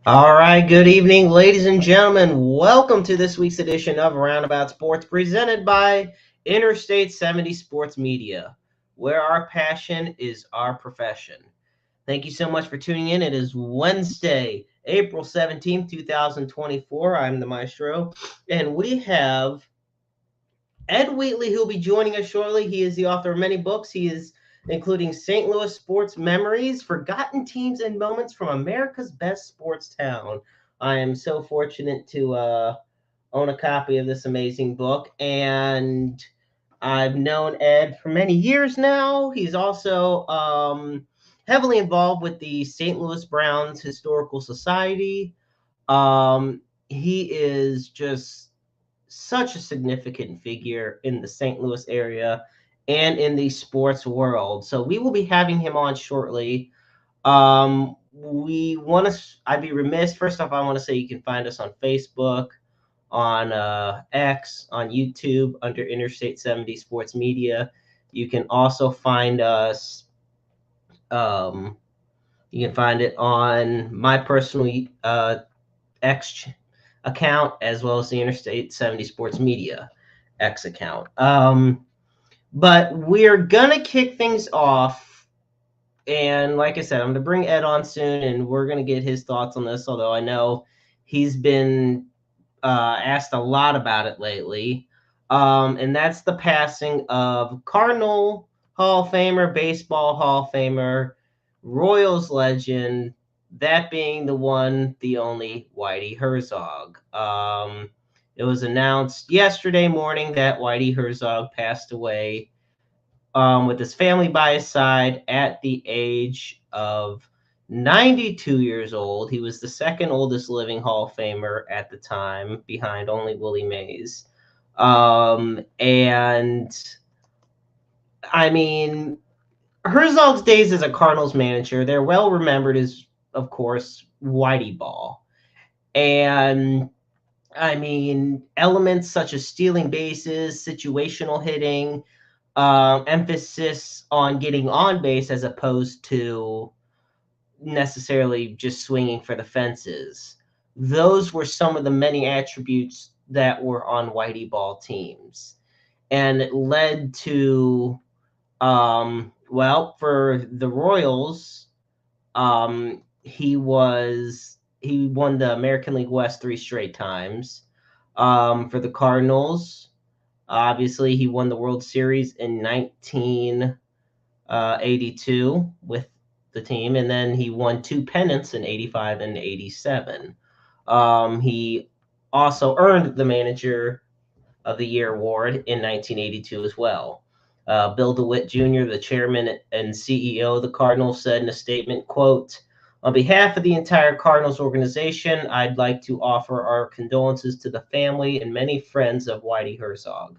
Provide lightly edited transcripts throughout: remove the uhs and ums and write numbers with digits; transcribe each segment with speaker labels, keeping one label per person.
Speaker 1: All right, good evening, ladies and gentlemen. Welcome to this week's edition of Roundabout Sports, presented by Interstate 70 Sports Media, where our passion is our profession. Thank you so much for tuning in. It is Wednesday, April 17th, 2024. I'm the maestro, and we have Ed Wheatley, who'll be joining us shortly. He is the author of many books. He is including St. Louis Sports Memories, Forgotten Teams and Moments from America's Best Sports Town. I am so fortunate to own a copy of this amazing book, and I've known Ed for many years now. He's also heavily involved with the St. Louis Browns Historical Society. He is just such a significant figure in the St. Louis area and in the sports world. So we will be having him on shortly. We want to. I'd be remiss. First off, I want to say you can find us on Facebook, on X, on YouTube under Interstate 70 Sports Media. You can also find us. Um, you can find it on my personal X account as well as the Interstate 70 Sports Media X account. But we're gonna kick things off, and like I said, I'm gonna bring Ed on soon, and we're gonna get his thoughts on this. Although I know he's been asked a lot about it lately, and that's the passing of Cardinal Hall of Famer, Baseball Hall of Famer, Royals legend, that being the one, the only Whitey Herzog. It was announced yesterday morning that Whitey Herzog passed away with his family by his side at the age of 92 years old. He was the second oldest living Hall of Famer at the time, behind only Willie Mays. And I mean, Herzog's days as a Cardinals manager, they're well remembered as, of course, Whitey Ball. And I mean, elements such as stealing bases, situational hitting, emphasis on getting on base as opposed to necessarily just swinging for the fences. Those were some of the many attributes that were on Whitey Ball teams. And it led to, well, for the Royals, he won the American League West 3 straight times. For the Cardinals, obviously he won the World Series in 1982 with the team, and then he won 2 pennants in 85 and 87. He also earned the Manager of the Year award in 1982 as well. Bill DeWitt Jr., the chairman and CEO of the Cardinals, said in a statement, quote, "On behalf of the entire Cardinals organization, I'd like to offer our condolences to the family and many friends of Whitey Herzog.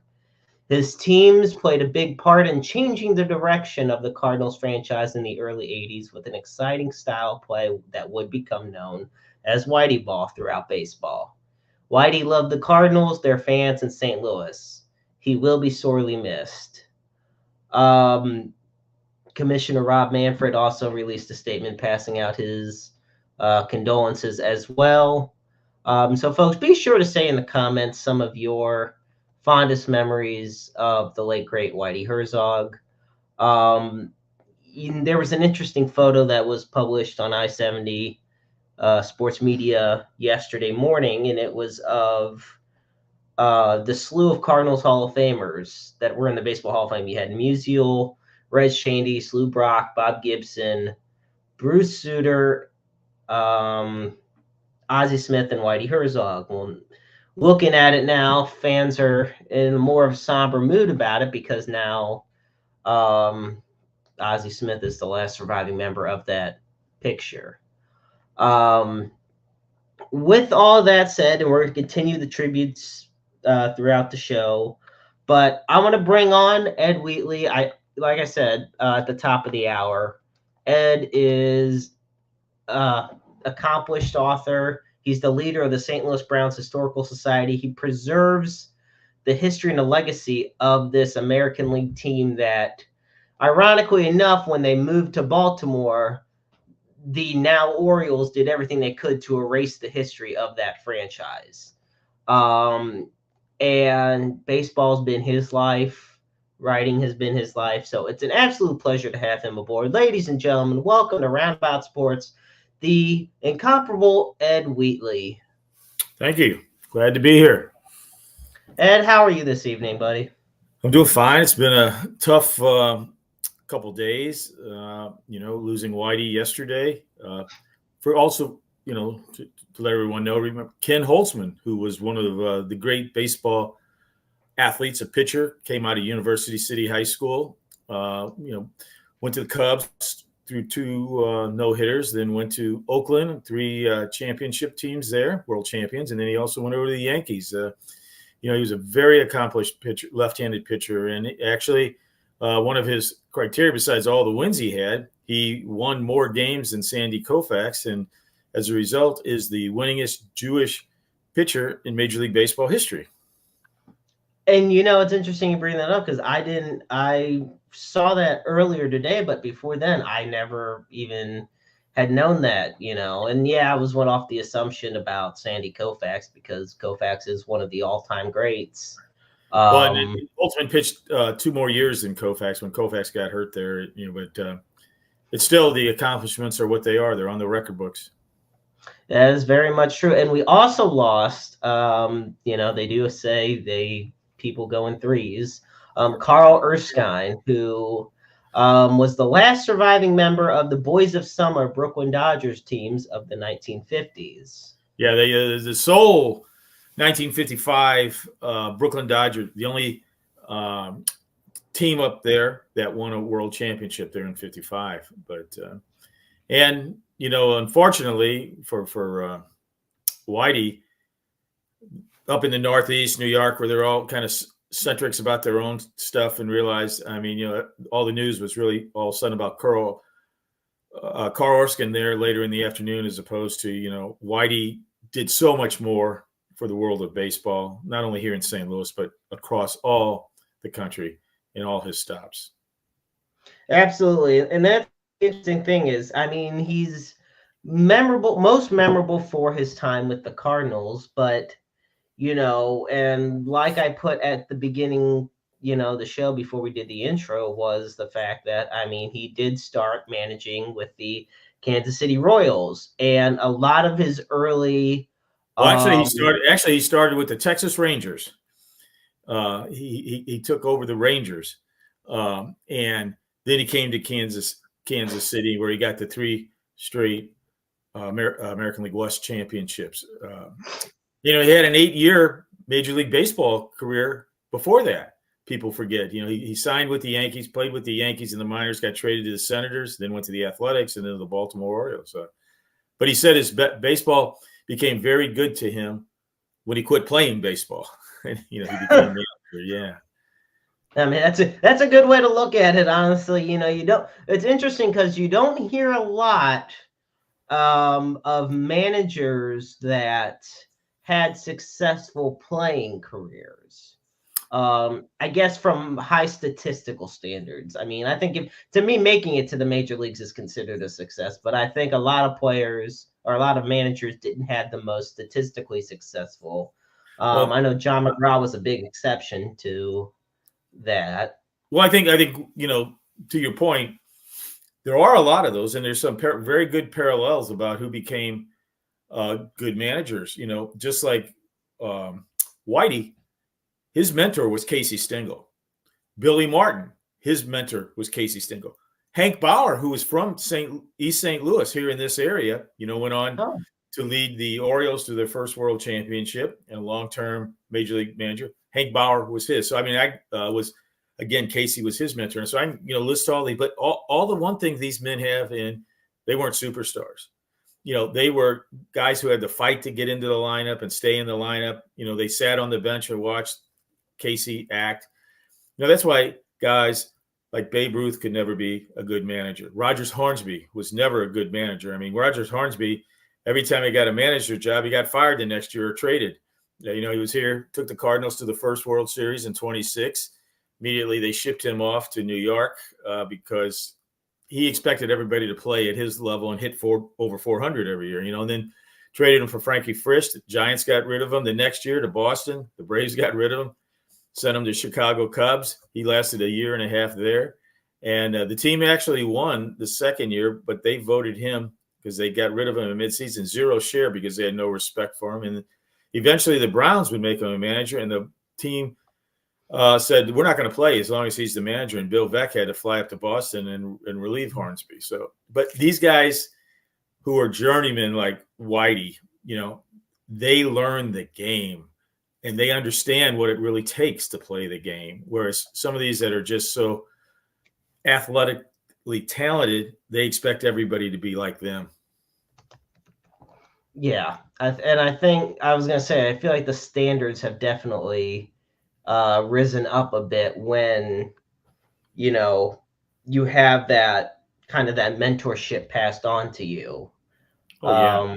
Speaker 1: His teams played a big part in changing the direction of the Cardinals franchise in the early 80s with an exciting style of play that would become known as Whitey Ball throughout baseball. Whitey loved the Cardinals, their fans, and St. Louis. He will be sorely missed." Um, Commissioner Rob Manfred also released a statement passing out his condolences as well. So, folks, be sure to say in the comments some of your fondest memories of the late, great Whitey Herzog. Um, there was an interesting photo that was published on I-70 Sports Media yesterday morning, and it was of the slew of Cardinals Hall of Famers that were in the Baseball Hall of Fame. You had Musial, Reg Shandy, Slew Brock, Bob Gibson, Bruce Sutter, Ozzie Smith, and Whitey Herzog. Well, looking at it now, fans are in more of a somber mood about it because now Ozzie Smith is the last surviving member of that picture. With all that said, and we're going to continue the tributes throughout the show, but I want to bring on Ed Wheatley. Like I said at the top of the hour, Ed is accomplished author. He's the leader of the St. Louis Browns Historical Society. He preserves the history and the legacy of this American League team that, ironically enough, when they moved to Baltimore, the now Orioles did everything they could to erase the history of that franchise. Um, and baseball's been his life. Writing has been his life. So it's an absolute pleasure to have him aboard. Ladies and gentlemen, welcome to Roundabout Sports, the incomparable Ed Wheatley.
Speaker 2: Thank you. Glad to be here.
Speaker 1: Ed, how are you this evening, buddy?
Speaker 2: I'm doing fine. It's been a tough couple days. Losing Whitey yesterday. For also, to let everyone know, remember Ken Holtzman, who was one of the great baseball athletes, a pitcher, came out of University City High School. Went to the Cubs through two no hitters, then went to Oakland, three championship teams there, world champions, and then he also went over to the Yankees. He was a very accomplished pitcher, left-handed pitcher, and actually one of his criteria, besides all the wins he won more games than Sandy Koufax, and as a result is the winningest Jewish pitcher in Major League Baseball history.
Speaker 1: And it's interesting you bring that up because I saw that earlier today, but before then I never even had known that, and I went off the assumption about Sandy Koufax because Koufax is one of the all-time greats.
Speaker 2: Holtzman pitched 2 more years than Koufax when Koufax got hurt there, but it's still, the accomplishments are what they are. They're on the record books.
Speaker 1: That is very much true. And we also lost, they do say people go in threes. Carl Erskine, who was the last surviving member of the Boys of Summer Brooklyn Dodgers teams of the 1950s.
Speaker 2: Yeah, the sole 1955 Brooklyn Dodgers, the only team up there that won a world championship there in 55. But unfortunately for Whitey, up in the Northeast, New York, where they're all kind of centrics about their own stuff, and realized, all the news was really all of a sudden about Carl Erskine there later in the afternoon, as opposed to, Whitey did so much more for the world of baseball, not only here in St. Louis, but across all the country in all his stops.
Speaker 1: Absolutely. And that's the interesting thing is, he's most memorable for his time with the Cardinals, but and like I put at the beginning, the show before we did the intro, was the fact that, he did start managing with the Kansas City Royals, and a lot of his early.
Speaker 2: He started with the Texas Rangers. He took over the Rangers, and then he came to Kansas City, where he got the 3 straight American League West championships. He had an 8-year Major League Baseball career before that. People forget. He signed with the Yankees, played with the Yankees in the minors, got traded to the Senators, then went to the Athletics, and then to the Baltimore Orioles. But he said his baseball became very good to him when he quit playing baseball. And, he became the manager. Yeah.
Speaker 1: That's a good way to look at it, honestly. You don't. It's interesting because you don't hear a lot of managers that had successful playing careers. I guess from high statistical standards. I think to me, making it to the major leagues is considered a success, but I think a lot of players or a lot of managers didn't have the most statistically successful. I know John McGraw was a big exception to that.
Speaker 2: Well, I think to your point, there are a lot of those, and there's some very good parallels about who became good managers. Just like Whitey, his mentor was Casey Stengel. Billy Martin, his mentor was Casey Stengel. Hank Bauer, who was from East St. Louis here in this area, went on to lead the Orioles to their first world championship, and a long-term Major League manager. Hank Bauer was his. So, Casey was his mentor. And so I list all the, but all the one thing these men have, and they weren't superstars. They were guys who had to fight to get into the lineup and stay in the lineup. They sat on the bench and watched Casey act. That's why guys like Babe Ruth could never be a good manager. Rogers Hornsby was never a good manager. Rogers Hornsby, every time he got a manager job, he got fired the next year or traded. He was here, took the Cardinals to the first World Series in 26. Immediately, they shipped him off to New York because he expected everybody to play at his level and hit over 400 every year, and then traded him for Frankie Frisch. The Giants got rid of him. The next year to Boston, the Braves got rid of him, sent him to Chicago Cubs. He lasted a year and a half there. And the team actually won the second year, but they voted him because they got rid of him in midseason, 0 share because they had no respect for him. And eventually the Browns would make him a manager, and the team said, we're not going to play as long as he's the manager. And Bill Veeck had to fly up to Boston and relieve Hornsby. So, but these guys who are journeymen like Whitey, they learn the game and they understand what it really takes to play the game. Whereas some of these that are just so athletically talented, they expect everybody to be like them.
Speaker 1: Yeah. And I think I was going to say, I feel like the standards have definitely risen up a bit when, you have that kind of that mentorship passed on to you.
Speaker 2: Oh, yeah.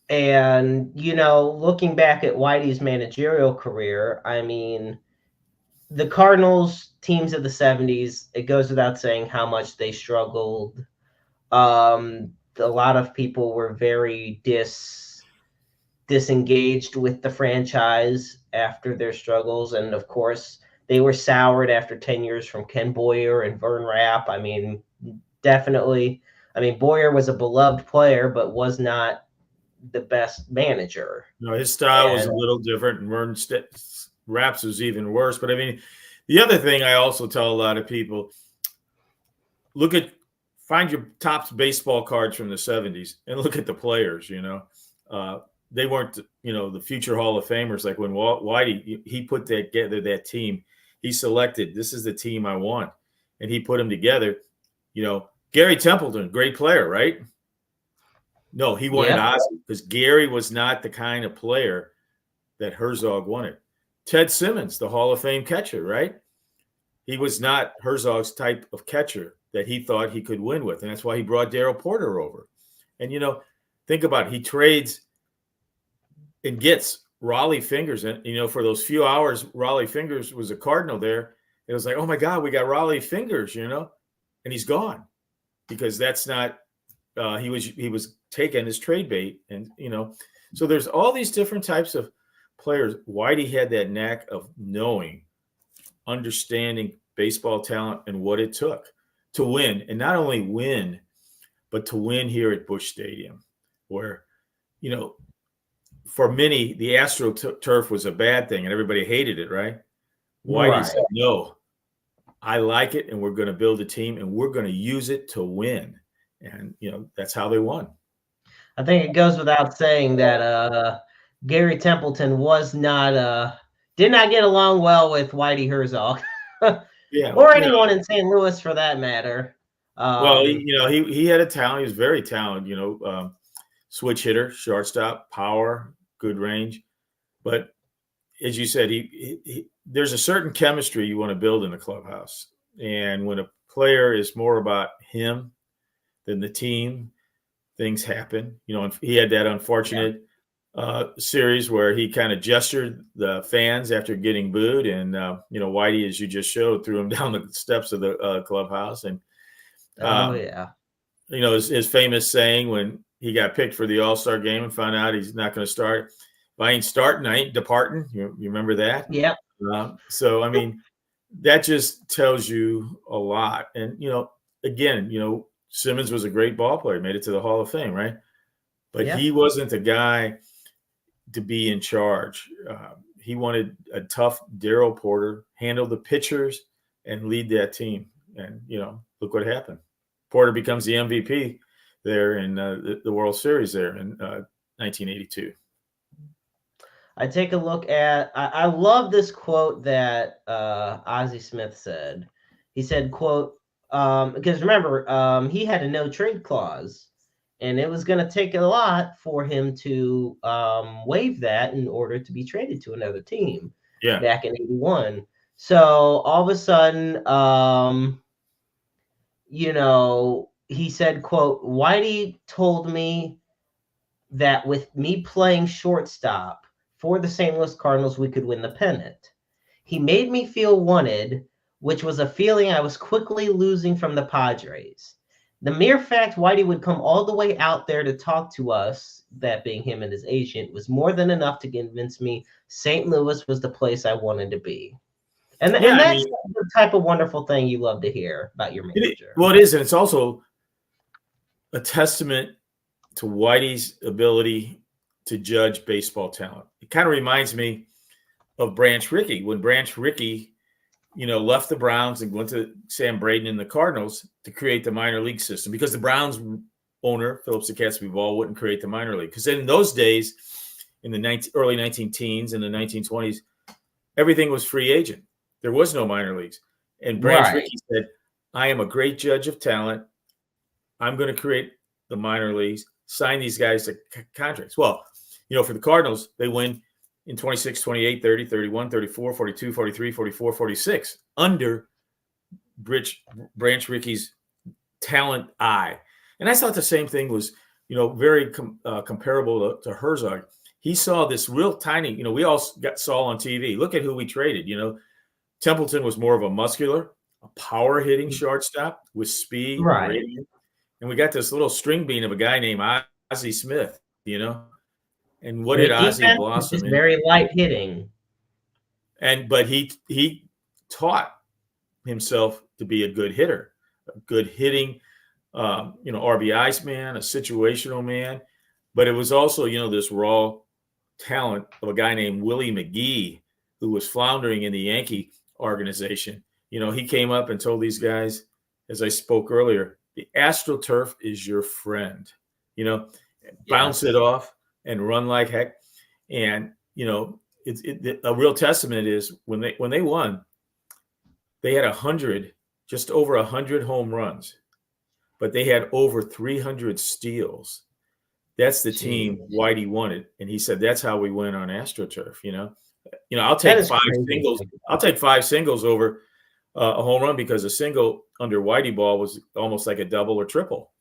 Speaker 1: And, looking back at Whitey's managerial career, I mean, the Cardinals teams of the 70s, it goes without saying how much they struggled. A lot of people were very disengaged with the franchise after their struggles. And of course, they were soured after 10 years from Ken Boyer and Vern Rapp. I mean, definitely. I mean, Boyer was a beloved player, but was not the best manager.
Speaker 2: No, his style was a little different, and Vern Rapp's was even worse. But I mean, the other thing I also tell a lot of people, find your top baseball cards from the 70s and look at the players, they weren't, the future Hall of Famers. Like when Whitey, he put together that team, he selected, this is the team I want. And he put them together. Gary Templeton, great player, right? No, he wanted Ozzie because Gary was not the kind of player that Herzog wanted. Ted Simmons, the Hall of Fame catcher, right? He was not Herzog's type of catcher that he thought he could win with. And that's why he brought Darryl Porter over. And, think about it. He trades and gets Raleigh Fingers. And, for those few hours, Raleigh Fingers was a Cardinal there. It was like, oh, my God, we got Raleigh Fingers, and he's gone because that's not he was taking his trade bait. And, so there's all these different types of players. Whitey had that knack of understanding baseball talent and what it took to win, and not only win, but to win here at Busch Stadium, where, for many, the AstroTurf was a bad thing and everybody hated it, right? Whitey said, no, I like it, and we're going to build a team, and we're going to use it to win. And, that's how they won.
Speaker 1: I think it goes without saying that Gary Templeton did not get along well with Whitey Herzog. Or anyone in St. Louis for that matter.
Speaker 2: Well, he had a talent. He was very talented, switch hitter, shortstop, power, good range. But as you said, there's a certain chemistry you want to build in the clubhouse. And when a player is more about him than the team, things happen. He had that unfortunate series where he kind of gestured the fans after getting booed, and Whitey, as you just showed, threw him down the steps of the clubhouse. And his famous saying when he got picked for the All-Star game and found out he's not going to start, if I ain't starting, I ain't departing. You remember that?
Speaker 1: Yeah.
Speaker 2: So I mean, that just tells you a lot. And again, Simmons was a great ball player, made it to the Hall of Fame, right? But he wasn't the guy to be in charge. He wanted a tough Darryl Porter, handle the pitchers, and lead that team. And, look what happened. Porter becomes the MVP there in the World Series there in 1982.
Speaker 1: I take a look at, I love this quote that Ozzie Smith said. He said, quote, because remember, he had a no trade clause, and it was going to take a lot for him to waive that in order to be traded to another team back in 81. So all of a sudden, he said, quote, Whitey told me that with me playing shortstop for the St. Louis Cardinals, we could win the pennant. He made me feel wanted, which was a feeling I was quickly losing from the Padres. The mere fact Whitey would come all the way out there to talk to us, that being him and his agent, was more than enough to convince me St. Louis was the place I wanted to be. And
Speaker 2: Yeah, I
Speaker 1: that's
Speaker 2: mean,
Speaker 1: the type of wonderful thing you love to hear about your manager.
Speaker 2: well, it is, and it's also a testament to Whitey's ability to judge baseball talent. It kind of reminds me of Branch Rickey. When Branch Rickey, left the Browns and went to Sam Braden and the Cardinals to create the minor league system, because the Browns owner, Phillips Academy Ball, wouldn't create the minor league. Because in those days, in the early 19-teens and the 1920s, everything was free agent. There was no minor leagues. And Branch Rickey said, I am a great judge of talent. I'm going to create the minor leagues, sign these guys to contracts. Well, for the Cardinals, they win in 26, 28, 30, 31, 34, 42, 43, 44, 46 under Branch Rickey's talent eye. And I thought the same thing was, very comparable to Herzog. He saw this real tiny, we all saw on TV. Look at who we traded. Templeton was more of a muscular, a power hitting shortstop with speed.
Speaker 1: Right.
Speaker 2: And we got this little string bean of a guy named Ozzie Smith, And what did Ozzie blossom into?
Speaker 1: Very light hitting.
Speaker 2: But he taught himself to be a good hitter, a good hitting, RBIs man, a situational man. But it was also, this raw talent of a guy named Willie McGee, who was floundering in the Yankee organization. He came up and told these guys, as I spoke earlier, the AstroTurf is your friend. Bounce it off and run like heck. And, a real testament is when they won, they had just over 100 home runs, but they had over 300 steals. That's the team Whitey wanted. And he said, that's how we win on AstroTurf. I'll take five singles. I'll take 5 singles over a home run, because a single under Whitey ball was almost like a double or triple.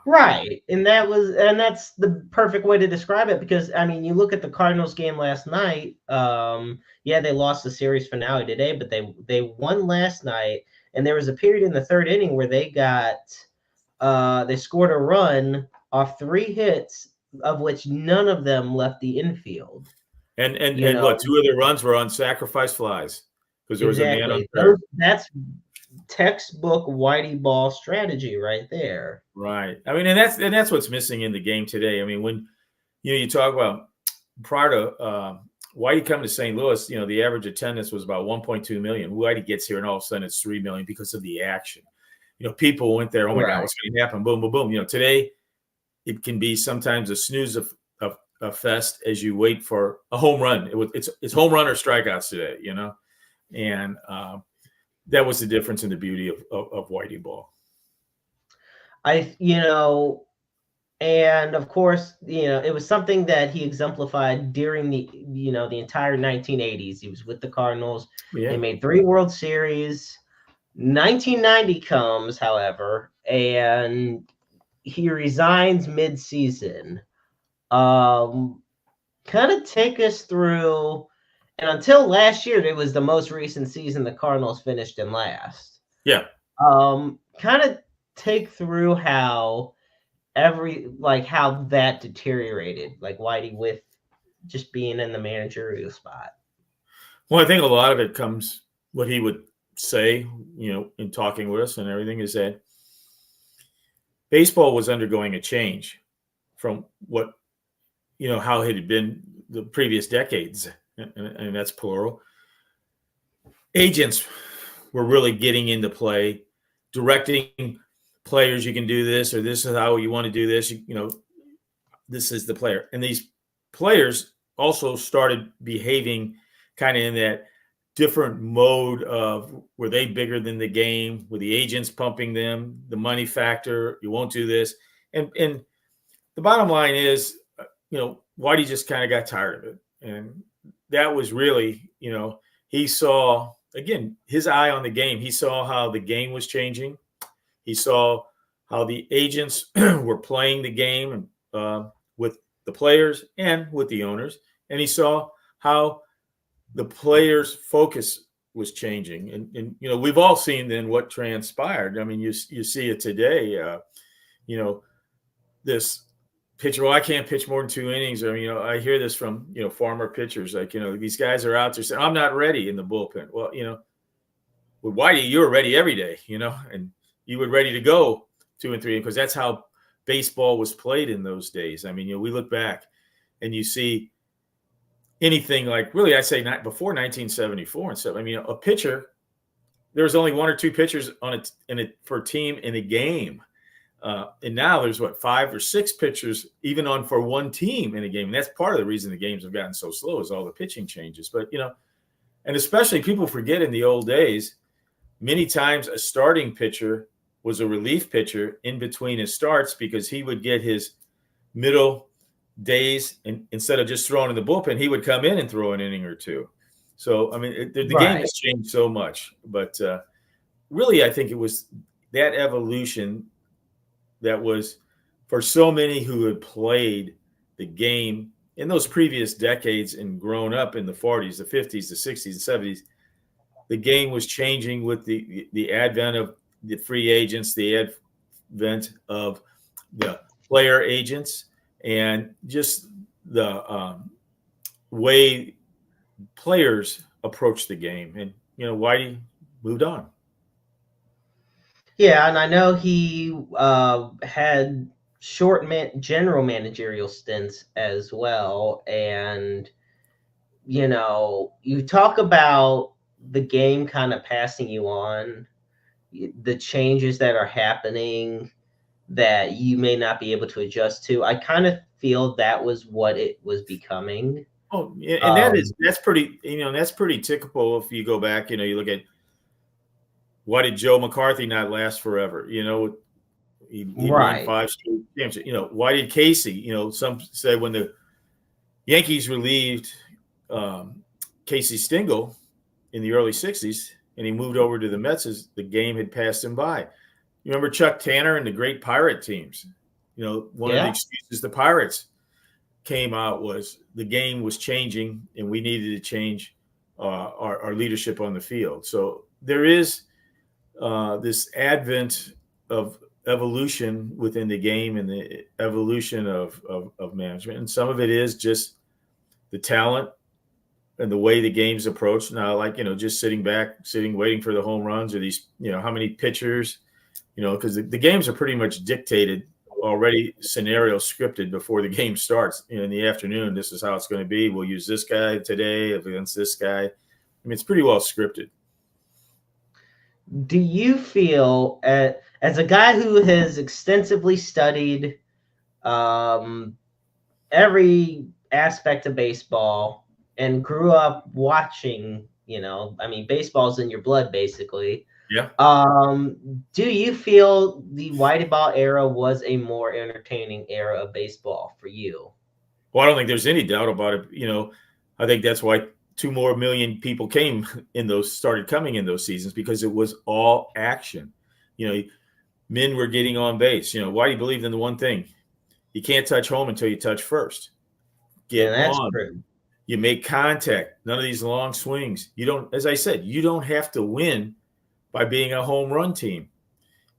Speaker 1: Right. And that's the perfect way to describe it, because you look at the Cardinals game last night. They lost the series finale today, but they won last night, and there was a period in the third inning where they scored a run off 3 hits, of which none of them left the infield.
Speaker 2: And 2 of the runs were on sacrifice flies, because there was a man on third.
Speaker 1: That's textbook Whitey ball strategy right there.
Speaker 2: Right. And that's what's missing in the game today. When you talk about prior to Whitey coming to St. Louis, the average attendance was about 1.2 million. Whitey gets here and all of a sudden it's 3 million because of the action. People went there, oh my God, what's going to happen? Boom, boom, boom. Today it can be sometimes a snooze of a fest as you wait for a home run. It's home run or strikeouts today, and that was the difference in the beauty of Whitey ball.
Speaker 1: And of course, it was something that he exemplified during the entire 1980s. He was with the Cardinals. Yeah. They made 3 World Series. 1990 comes, however, and he resigns mid-season. Kind of take us through, and until last year, it was the most recent season the Cardinals finished in last.
Speaker 2: Yeah.
Speaker 1: Kind of take through how that deteriorated, like Whitey with just being in the managerial spot.
Speaker 2: Well, I think a lot of it comes, what he would say, in talking with us and everything, is that baseball was undergoing a change from what, how it had been the previous decades, and that's plural. Agents were really getting into play, directing players. You can do this, or this is how you want to do this. This is the player. And these players also started behaving kind of in that different mode of, were they bigger than the game? Were the agents pumping them? The money factor, you won't do this. And the bottom line is, Whitey just kind of got tired of it. And that was really, he saw, again, his eye on the game. He saw how the game was changing. He saw how the agents were playing the game with the players and with the owners. And he saw how the players' focus was changing, and we've all seen then what transpired. I mean, you see it today. This pitcher, well, I can't pitch more than 2 innings. Or I hear this from former pitchers, like these guys are out there saying, "I'm not ready" in the bullpen. Well, with Whitey, you were ready every day, and you were ready to go 2 and 3 because that's how baseball was played in those days. I mean, we look back and you see anything like, really, I say not before 1974 and stuff. I mean, a pitcher, there was only 1 or 2 pitchers for a team in a game. And now there's 5 or 6 pitchers even on for one team in a game. And that's part of the reason the games have gotten so slow is all the pitching changes. But, and especially people forget in the old days, many times a starting pitcher was a relief pitcher in between his starts because he would get his middle days, and instead of just throwing in the bullpen, he would come in and throw an inning or 2. So, I mean, the game has changed so much. But really, I think it was that evolution that was for so many who had played the game in those previous decades and grown up in the 40s, the 50s, the 60s, and 70s. The game was changing with the advent of the free agents, the advent of the player agents, and just the way players approach the game. And, Whitey moved on.
Speaker 1: Yeah, and I know he had short general managerial stints as well. And, you talk about the game kind of passing you on, the changes that are happening that you may not be able to adjust to. I kind of feel that was what it was becoming.
Speaker 2: Oh, yeah, and that's pretty, that's pretty typical if you go back, you look at, why did Joe McCarthy not last forever? He won 5 straight championships. Why did Casey? Some say when the Yankees relieved Casey Stengel in the early 60s and he moved over to the Mets, as the game had passed him by. You remember Chuck Tanner and the great Pirate teams? One of the excuses the Pirates came out was the game was changing and we needed to change our leadership on the field. So there is this advent of evolution within the game and the evolution of management. And some of it is just the talent and the way the game's approached. Now, like, just waiting for the home runs, or these, how many pitchers, because the games are pretty much dictated already, scenario scripted before the game starts. In the afternoon, this is how it's going to be. We'll use this guy today against this guy. I mean, it's pretty well scripted.
Speaker 1: Do you feel, as a guy who has extensively studied every aspect of baseball and grew up watching, baseball's in your blood, basically.
Speaker 2: Yeah.
Speaker 1: Do you feel the Whitey Ball era was a more entertaining era of baseball for you?
Speaker 2: Well, I don't think there's any doubt about it. I think that's why 2 more million people started coming in those seasons, because it was all action. Men were getting on base. Whitey believed in the one thing: you can't touch home until you touch first. That's on. True. You make contact. None of these long swings. As I said, you don't have to win by being a home run team.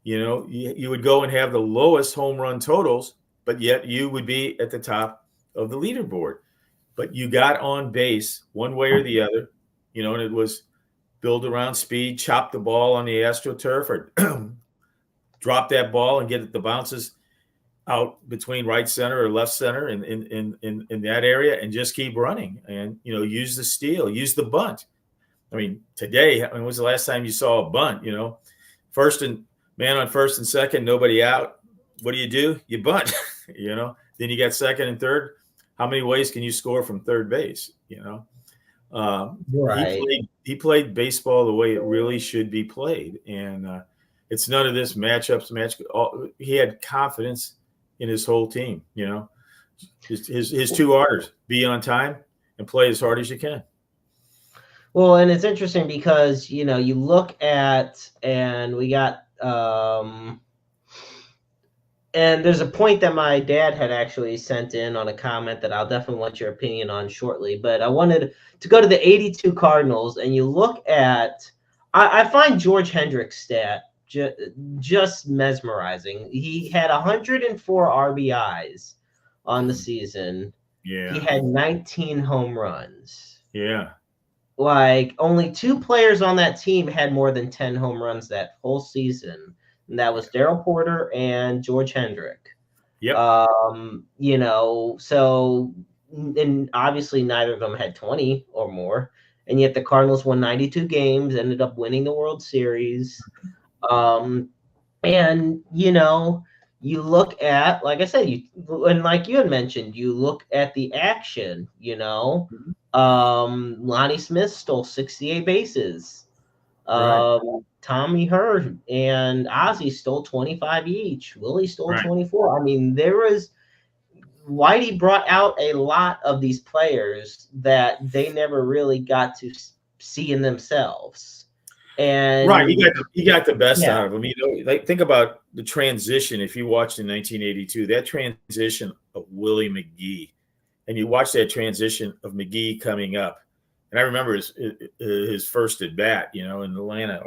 Speaker 2: You would go and have the lowest home run totals, but yet you would be at the top of the leaderboard. But you got on base one way or the other, and it was build around speed, chop the ball on the AstroTurf, or drop that ball and get the bounces out between right center or left center in that area, and just keep running and, use the steal, use the bunt. I mean, today, when was the last time you saw a bunt? Man on first and second, nobody out. What do? You bunt, Then you got second and third. How many ways can you score from third base?
Speaker 1: Right.
Speaker 2: He played baseball the way it really should be played, and it's none of this matchups. He had confidence in his whole team. His 2 orders: be on time and play as hard as you can.
Speaker 1: Well, and it's interesting because you look at, and we got And there's a point that my dad had actually sent in on a comment that I'll definitely want your opinion on shortly. But I wanted to go to the 82 Cardinals, and you look at, I find George Hendrick's stat just mesmerizing. He had 104 RBIs on the season. He
Speaker 2: Yeah.
Speaker 1: had 19 home runs.
Speaker 2: Yeah.
Speaker 1: Like, only 2 players on that team had more than 10 home runs that whole season. And that was Darrell Porter and George Hendrick.
Speaker 2: Yep.
Speaker 1: So, and obviously neither of them had 20 or more. And yet the Cardinals won 92 games, ended up winning the World Series. And, you look at, like I said, and like you had mentioned, you look at the action, Lonnie Smith stole 68 bases.
Speaker 2: Right.
Speaker 1: Tommy Hurd and Ozzie stole 25 each. Willie stole
Speaker 2: Right.
Speaker 1: 24. I mean, Whitey brought out a lot of these players that they never really got to see in themselves. And
Speaker 2: Right, he got the best
Speaker 1: Yeah.
Speaker 2: out of them. Like, think about the transition. If you watched in 1982, that transition of Willie McGee, and you watch that transition of McGee coming up, and I remember his first at bat, in Atlanta,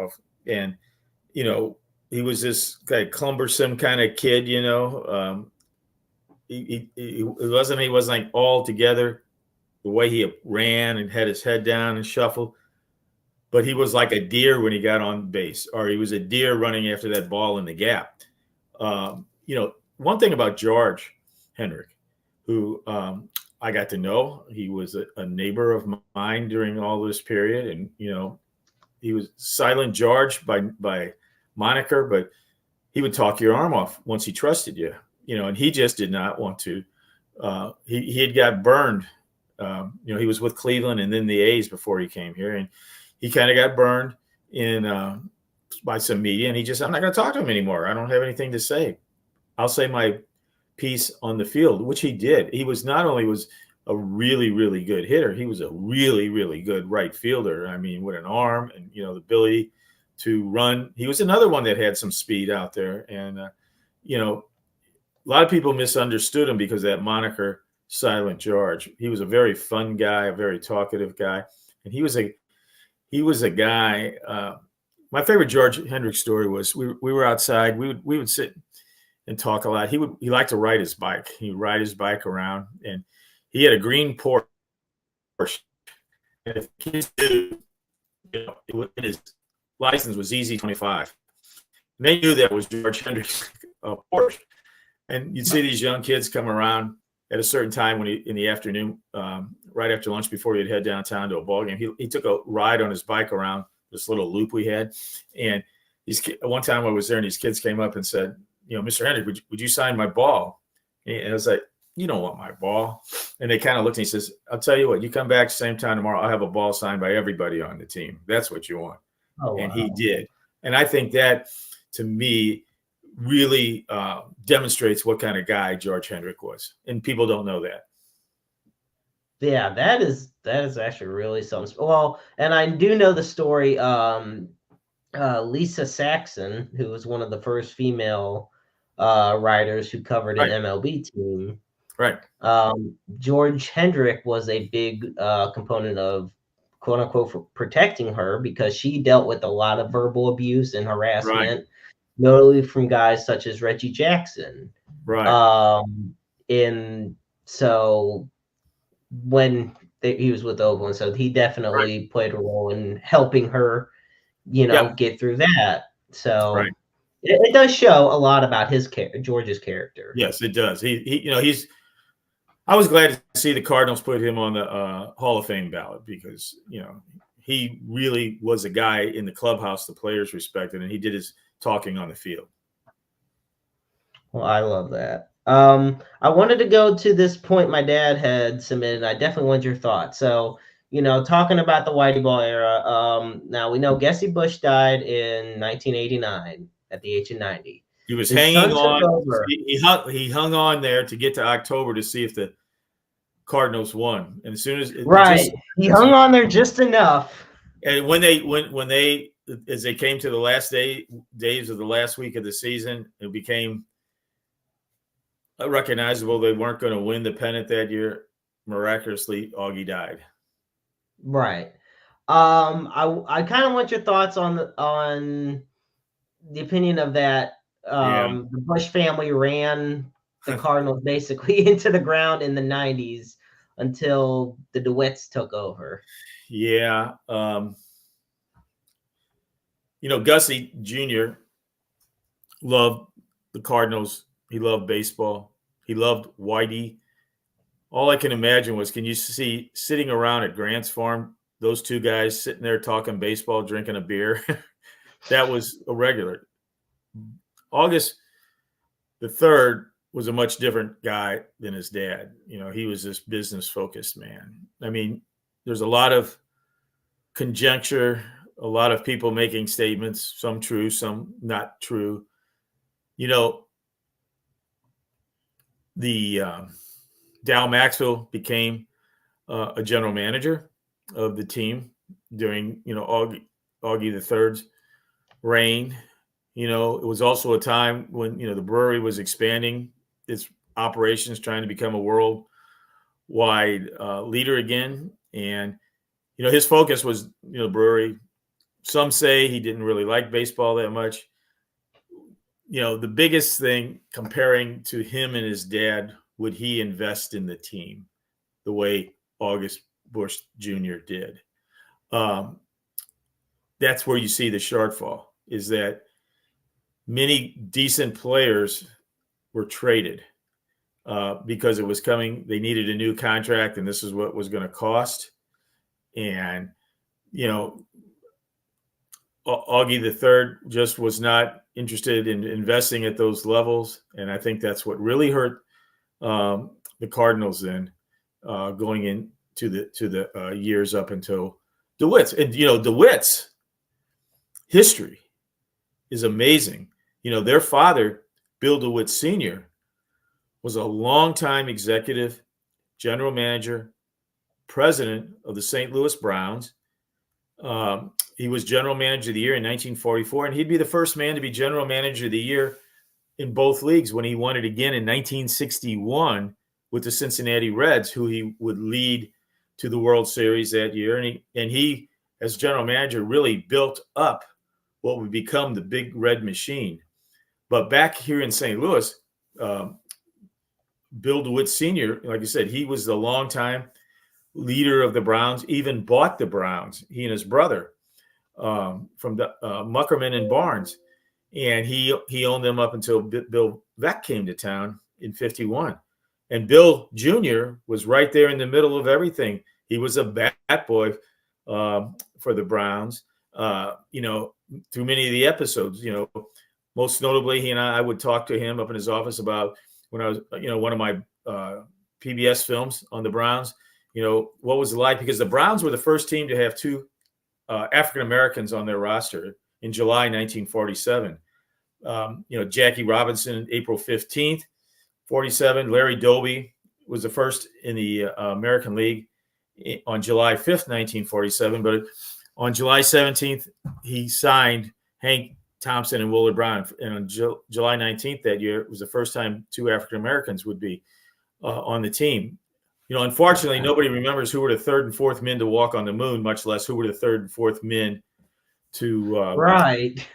Speaker 2: and he was this kind of cumbersome kind of kid. He wasn't like all together the way he ran and had his head down and shuffled. But he was like a deer when he got on base, or he was a deer running after that ball in the gap. One thing about George Hendrick, who I got to know, he was a neighbor of mine during all this period. And, he was Silent George by moniker, but he would talk your arm off once he trusted you, and he just did not want to. He had got burned. He was with Cleveland and then the A's before he came here. And he kind of got burned by some media, and I'm not going to talk to him anymore. I don't have anything to say. I'll say my piece on the field, which he did. He was not only was a really, really good hitter, he was a really, really good right fielder. I mean, with an arm and, the ability to run. He was another one that had some speed out there. And, a lot of people misunderstood him because of that moniker, Silent George. He was a very fun guy, a very talkative guy. And he was a guy. My favorite George Hendrick story was we were outside. We would sit and talk a lot. He liked to ride his bike. He'd ride his bike around, and he had a green Porsche. And if kids knew, his license was EZ25. And they knew that was George Hendrick's Porsche. And you'd see these young kids come around at a certain time in the afternoon, right after lunch, before he'd head downtown to a ball game. He took a ride on his bike around this little loop we had. And one time I was there, and these kids came up and said, Mr. Hendrick, would you sign my ball? And I was like, you don't want my ball. And they kind of looked, and he says, I'll tell you what, you come back same time tomorrow, I'll have a ball signed by everybody on the team. That's what you want.
Speaker 1: Oh,
Speaker 2: and
Speaker 1: wow.
Speaker 2: He did. And I think that, to me, really demonstrates what kind of guy George Hendrick was. And people don't know that.
Speaker 1: Yeah, that is actually really something. Well, and I do know the story. Lisa Saxon, who was one of the first female writers who covered an MLB team.
Speaker 2: Right.
Speaker 1: George Hendrick was a big component of, quote unquote, for protecting her, because she dealt with a lot of verbal abuse and harassment, notably from guys such as Reggie Jackson.
Speaker 2: Right.
Speaker 1: And so when he was with Oakland, so he definitely played a role in helping her, get through that. So it does show a lot about George's character.
Speaker 2: Yes, it does. I was glad to see the Cardinals put him on the Hall of Fame ballot, because, he really was a guy in the clubhouse the players respected, and he did his talking on the field.
Speaker 1: Well, I love that. I wanted to go to this point my dad had submitted. I definitely want your thoughts. So, talking about the Whitey Ball era, now we know Gessie Bush died in 1989 at the age of 90.
Speaker 2: He was hanging on. He hung on there to get to October to see if the Cardinals won. And as soon as
Speaker 1: he hung on there just enough.
Speaker 2: And as they came to the last days of the last week of the season, it became recognizable. They weren't going to win the pennant that year. Miraculously, Augie died.
Speaker 1: Right. I kind of want your thoughts on the opinion of that.
Speaker 2: Yeah.
Speaker 1: The Bush family ran the Cardinals basically into the ground in the 90s until the DeWitts took over.
Speaker 2: Yeah. Gussie Jr. loved the Cardinals. He loved baseball. He loved Whitey. All I can imagine was, can you see sitting around at Grant's farm, those two guys sitting there talking baseball, drinking a beer? That was a regular. August the 3rd was a much different guy than his dad. He was this business focused man. I mean, there's a lot of conjecture, a lot of people making statements, some true, some not true. The Dow Maxwell became a general manager of the team during Augie the Third's reign. It was also a time when the brewery was expanding its operations, trying to become a worldwide leader again. And his focus was brewery. Some say he didn't really like baseball that much. The biggest thing comparing to him and his dad, would he invest in the team the way August Bush Jr. did? That's where you see the shortfall, is that many decent players were traded because it was coming. They needed a new contract, and this is what it was going to cost. And, Augie the Third just was not interested in investing at those levels. And I think that's what really hurt the Cardinals then going into the years up until DeWitt's. And, DeWitt's history is amazing. Their father, Bill DeWitt Sr., was a longtime executive, general manager, president of the St. Louis Browns. He was general manager of the year in 1944, and he'd be the first man to be general manager of the year in both leagues when he won it again in 1961 with the Cincinnati Reds, who he would lead to the World Series that year. And he, as general manager, really built up what would become the Big Red Machine. But back here in St. Louis, Bill DeWitt Sr., like I said, he was the longtime leader of the Browns, even bought the Browns, he and his brother, from the Muckerman and Barnes. And he owned them up until Bill Veeck came to town in 51. And Bill Jr. was right there in the middle of everything. He was a bat boy for the Browns, through many of the episodes. Most notably, he and I would talk to him up in his office about when I was, one of my PBS films on the Browns, what was it like? Because the Browns were the first team to have two African-Americans on their roster in July 1947. Jackie Robinson, April 15th, 47. Larry Doby was the first in the American League on July 5th, 1947. But on July 17th, he signed Hank Thompson and Willard Brown. And on July 19th that year, it was the first time two African-Americans would be on the team. Unfortunately, nobody remembers who were the third and fourth men to walk on the moon, much less who were the third and fourth men to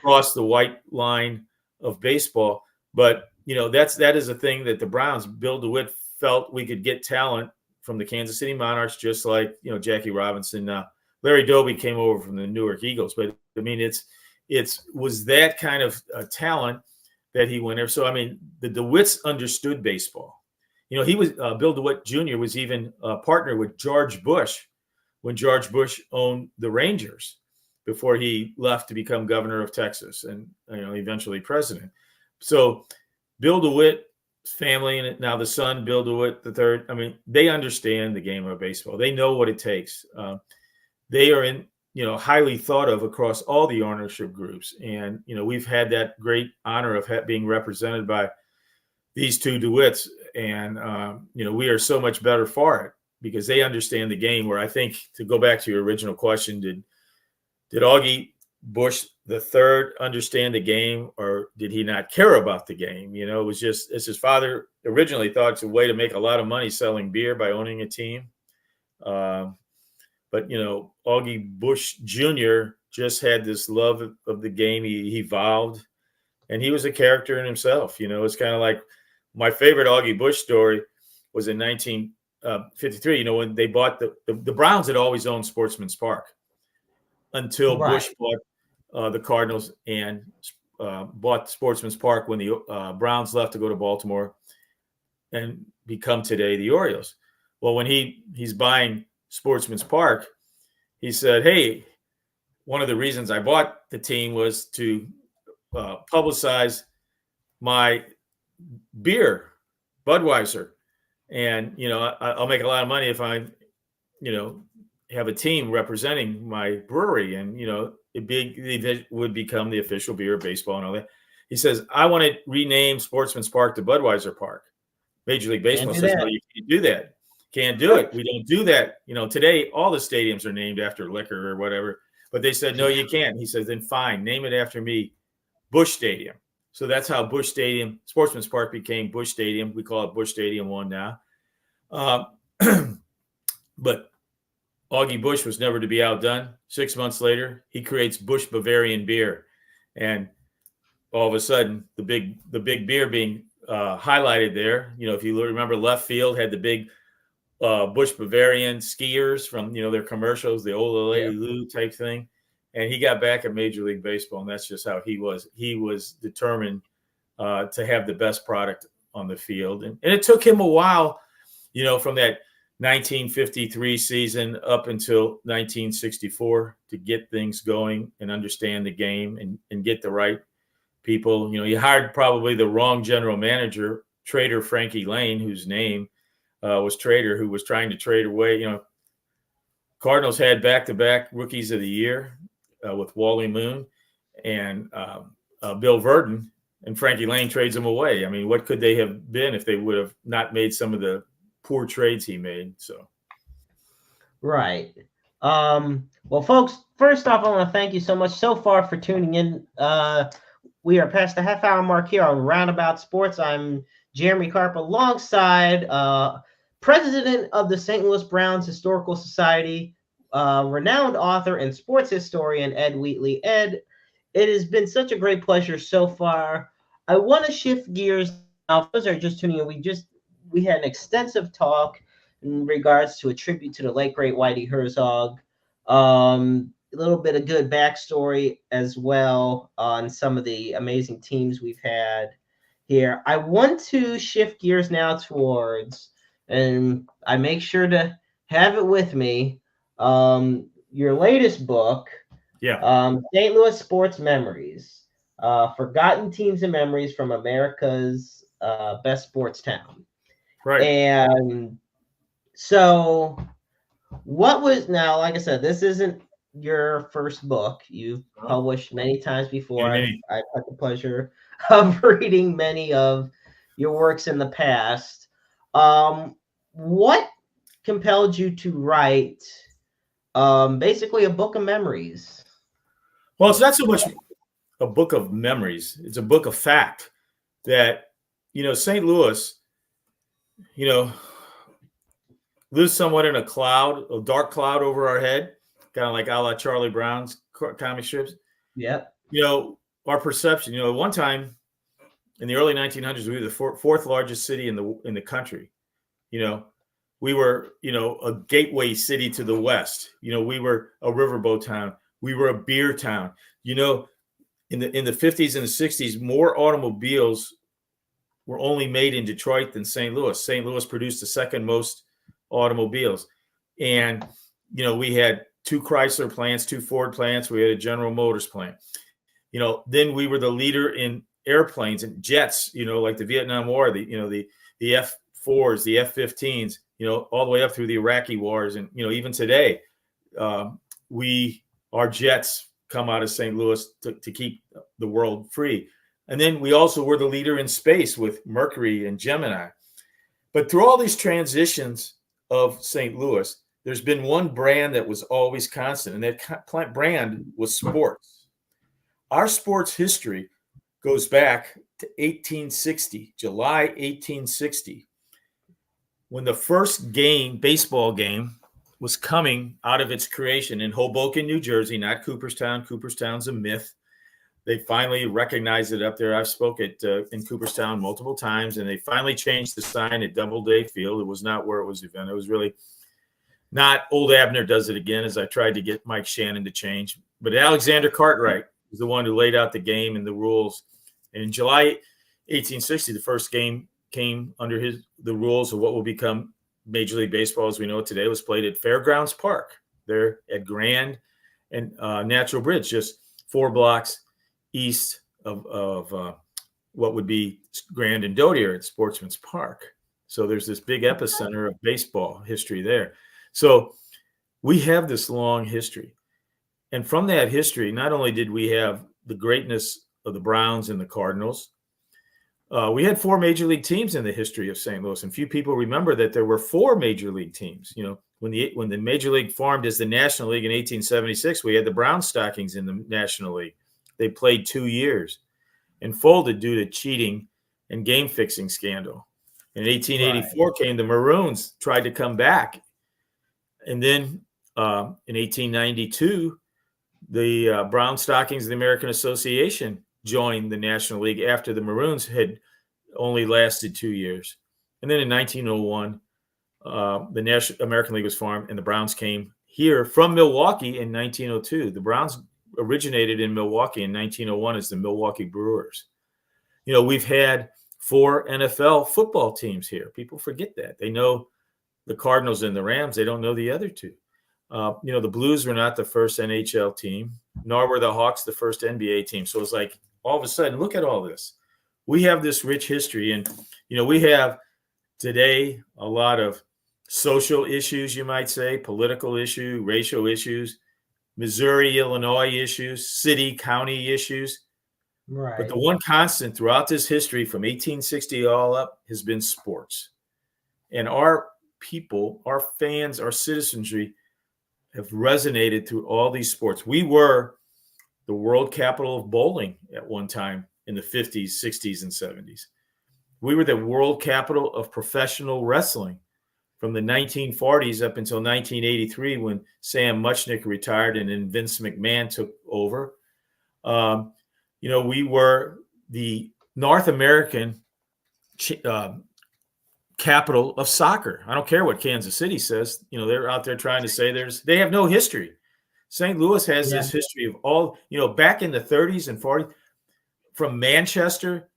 Speaker 2: cross the white line of baseball. But, that is a thing that the Browns, Bill DeWitt, felt we could get talent from the Kansas City Monarchs, just like, Jackie Robinson. Larry Doby came over from the Newark Eagles. But, I mean, it was that kind of talent that he went there. So, I mean, the DeWitts understood baseball. He was Bill DeWitt Jr. was even a partner with George Bush when George Bush owned the Rangers before he left to become governor of Texas and eventually president. So Bill DeWitt's family, and now the son, Bill DeWitt III, I mean, they understand the game of baseball. They know what it takes. They are highly thought of across all the ownership groups. And, we've had that great honor of being represented by these two DeWitts. And, we are so much better for it because they understand the game. Where I think, to go back to your original question, did Augie Bush the third understand the game, or did he not care about the game? It was just, as his father originally thought, it's a way to make a lot of money selling beer by owning a team. But Augie Bush Jr. just had this love of the game. He evolved, and he was a character in himself. It's kind of like my favorite Augie Bush story was in 1953. When they bought the Browns had always owned Sportsman's Park until
Speaker 1: Right.
Speaker 2: Bush bought the Cardinals and bought Sportsman's Park when the Browns left to go to Baltimore and become today the Orioles. Well, when he's buying Sportsman's Park, he said, "Hey, one of the reasons I bought the team was to publicize my beer, Budweiser, and I'll make a lot of money if I, have a team representing my brewery, and it would become the official beer of baseball and all that." He says, "I want to rename Sportsman's Park to Budweiser Park." Major League Baseball says, "No, you can't do that. Can't do it. We don't do that." Today all the stadiums are named after liquor or whatever, but they said, "No, you can't." He says, "Then fine, name it after me, Bush Stadium." So that's how Bush Stadium, Sportsman's Park, became Bush Stadium. We call it Bush Stadium 1 now. But Augie Bush was never to be outdone. 6 months later, he creates Bush Bavarian beer, and all of a sudden, the big beer being highlighted there. If you remember, left field had the big Bush Bavarian skiers from their commercials, the Ola Lady Lou type thing, and he got back at Major League Baseball, and that's just how he was. He was determined to have the best product on the field, and it took him a while, from that 1953 season up until 1964 to get things going and understand the game and get the right people. He hired probably the wrong general manager, trader Frankie Lane, whose name was Trader, who was trying to trade away. Cardinals had back-to-back rookies of the year with Wally Moon and Bill Verdon, and Frankie Lane trades them away. I mean, what could they have been if they would have not made some of the poor trades he made? So,
Speaker 1: Right. Well, folks, first off, I want to thank you so much so far for tuning in. We are past the half-hour mark here on Roundabout Sports. I'm Jeremy Karp alongside president of the St. Louis Browns Historical Society, renowned author and sports historian, Ed Wheatley. Ed, it has been such a great pleasure so far. I want to shift gears now. For those are just tuning in, we had an extensive talk in regards to a tribute to the late great Whitey Herzog. A little bit of good backstory as well on some of the amazing teams we've had here. I want to shift gears now towards, and I make sure to have it with me, your latest book, St. Louis Sports Memories, Forgotten Teams and Memories from America's Best Sports Town.
Speaker 2: right.
Speaker 1: And so what was, now, like I said, this isn't your first book. You've published many times before. I've had the pleasure of reading many of your works in the past. What compelled you to write basically a book of memories?
Speaker 2: Well, it's not so much a book of memories. It's a book of fact that, St. Louis, lives somewhat in a dark cloud over our head, kind of like a la Charlie Brown's comic strips.
Speaker 1: Yep.
Speaker 2: Our perception, one time in the early 1900s, we were the fourth largest city in the country. We were, a gateway city to the West. We were a riverboat town. We were a beer town. In the 50s and the 60s, more automobiles were only made in Detroit than St. Louis. St. Louis produced the second most automobiles. And, we had 2 Chrysler plants, 2 Ford plants. We had a General Motors plant. Then we were the leader in airplanes and jets, like the Vietnam War, the F-4s, the F-15s, all the way up through the Iraqi wars. And, even today, our jets come out of St. Louis to keep the world free. And then we also were the leader in space with Mercury and Gemini. But through all these transitions of St. Louis, there's been one brand that was always constant, and that brand was sports. Our sports history goes back to 1860, July 1860, when the first baseball game, was coming out of its creation in Hoboken, New Jersey, not Cooperstown. Cooperstown's a myth. They finally recognized it up there. I've spoke in Cooperstown multiple times, and they finally changed the sign at Doubleday Field. It was not where it was event. It was really not. Old Abner does it again, as I tried to get Mike Shannon to change. But Alexander Cartwright was the one who laid out the game and the rules. And in July 1860, the first game came under the rules of what will become Major League Baseball as we know it today. Was played at Fairgrounds Park there at Grand and Natural Bridge, just 4 blocks east of what would be Grand and Dodier at Sportsman's Park. So there's this big epicenter of baseball history there. So we have this long history. And from that history, not only did we have the greatness of the Browns and the Cardinals, we had 4 major league teams in the history of St. Louis, and few people remember that there were 4 major league teams. You know, when the Major League formed as the National League in 1876, we had the Brown Stockings in the National League. They played 2 years and folded due to cheating and game fixing scandal. In 1884 came the Maroons, tried to come back, and then in 1892, the Brown Stockings of the American Association joined the National League after the Maroons had only lasted 2 years. And then in 1901, the American League was formed, and the Browns came here from Milwaukee in 1902. The Browns originated in Milwaukee in 1901 as the Milwaukee Brewers. You know, we've had 4 NFL football teams here. People forget that. They know the Cardinals and the Rams. They don't know the other 2. You know, the Blues were not the first NHL team, nor were the Hawks the first NBA team. So it's like, all of a sudden, look at all this. We have this rich history. And, you know, we have today a lot of social issues, you might say, political issue, racial issues, Missouri, Illinois issues, city, county issues.
Speaker 1: Right.
Speaker 2: But the one constant throughout this history from 1860 all up has been sports. And our people, our fans, our citizenry have resonated through all these sports. We were the world capital of bowling at one time in the 50s, 60s, and 70s. We were the world capital of professional wrestling from the 1940s up until 1983 when Sam Muchnick retired and then Vince McMahon took over. You know, we were the North American capital of soccer. I don't care what Kansas City says. You know, they're out there trying to say they have no history. St. Louis has this history of all, you know, back in the 30s and 40s, from Manchester,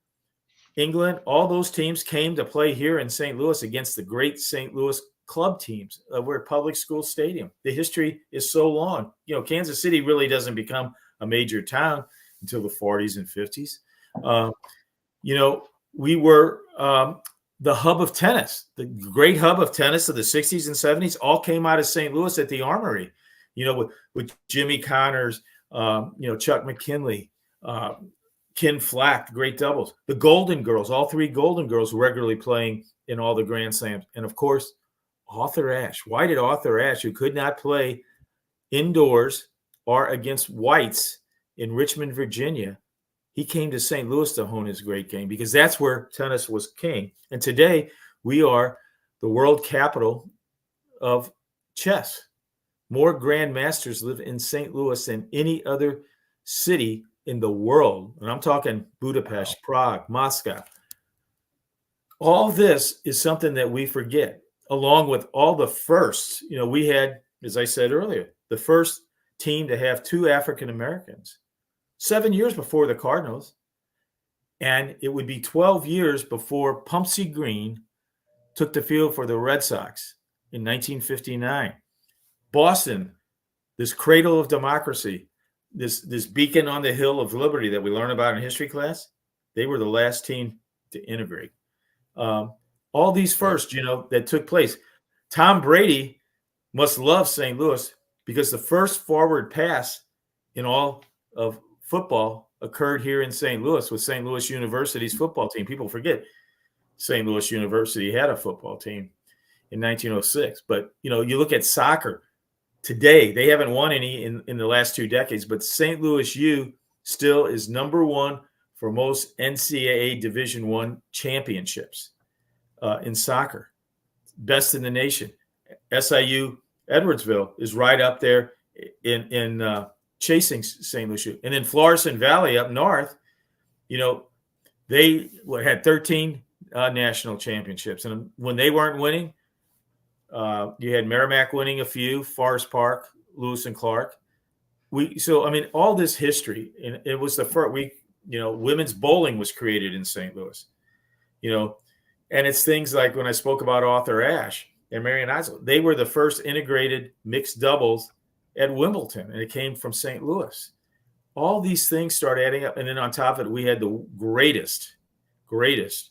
Speaker 2: England, all those teams came to play here in St. Louis against the great St. Louis club teams. We're a public school stadium. The history is so long. You know, Kansas City really doesn't become a major town until the 40s and 50s. You know, we were the hub of tennis, the great hub of tennis of the 60s and 70s, all came out of St. Louis at the Armory. You know, with Jimmy Connors, you know, Chuck McKinley, Ken Flack, great doubles. The Golden Girls, all 3 Golden Girls regularly playing in all the Grand Slams. And, of course, Arthur Ashe. Why did Arthur Ashe, who could not play indoors or against whites in Richmond, Virginia, he came to St. Louis to hone his great game because that's where tennis was king. And today we are the world capital of chess. More grandmasters live in St. Louis than any other city in the world. And I'm talking Budapest, Prague, Moscow. All this is something that we forget, along with all the firsts. You know, we had, as I said earlier, the first team to have 2 African Americans 7 years before the Cardinals. And it would be 12 years before Pumpsie Green took the field for the Red Sox in 1959. Boston, this cradle of democracy, this beacon on the hill of liberty that we learn about in history class, they were the last team to integrate. All these firsts, you know, that took place. Tom Brady must love St. Louis because the first forward pass in all of football occurred here in St. Louis with St. Louis University's football team. People forget St. Louis University had a football team in 1906. But, you know, you look at soccer today, they haven't won any in the last 2 decades, but St. Louis U still is number one for most NCAA Division I championships in soccer. Best in the nation. SIU Edwardsville is right up there in chasing St. Lucie. And then Florissant Valley up north, they had 13 national championships. And when they weren't winning, you had Merrimack winning a few, Forest Park, Lewis and Clark. All this history, and it was the first week, women's bowling was created in St. Louis, and it's things like when I spoke about Arthur Ashe and Marion Eisel, they were the first integrated mixed doubles at Wimbledon, and it came from St. Louis. All these things start adding up. And then on top of it, we had the greatest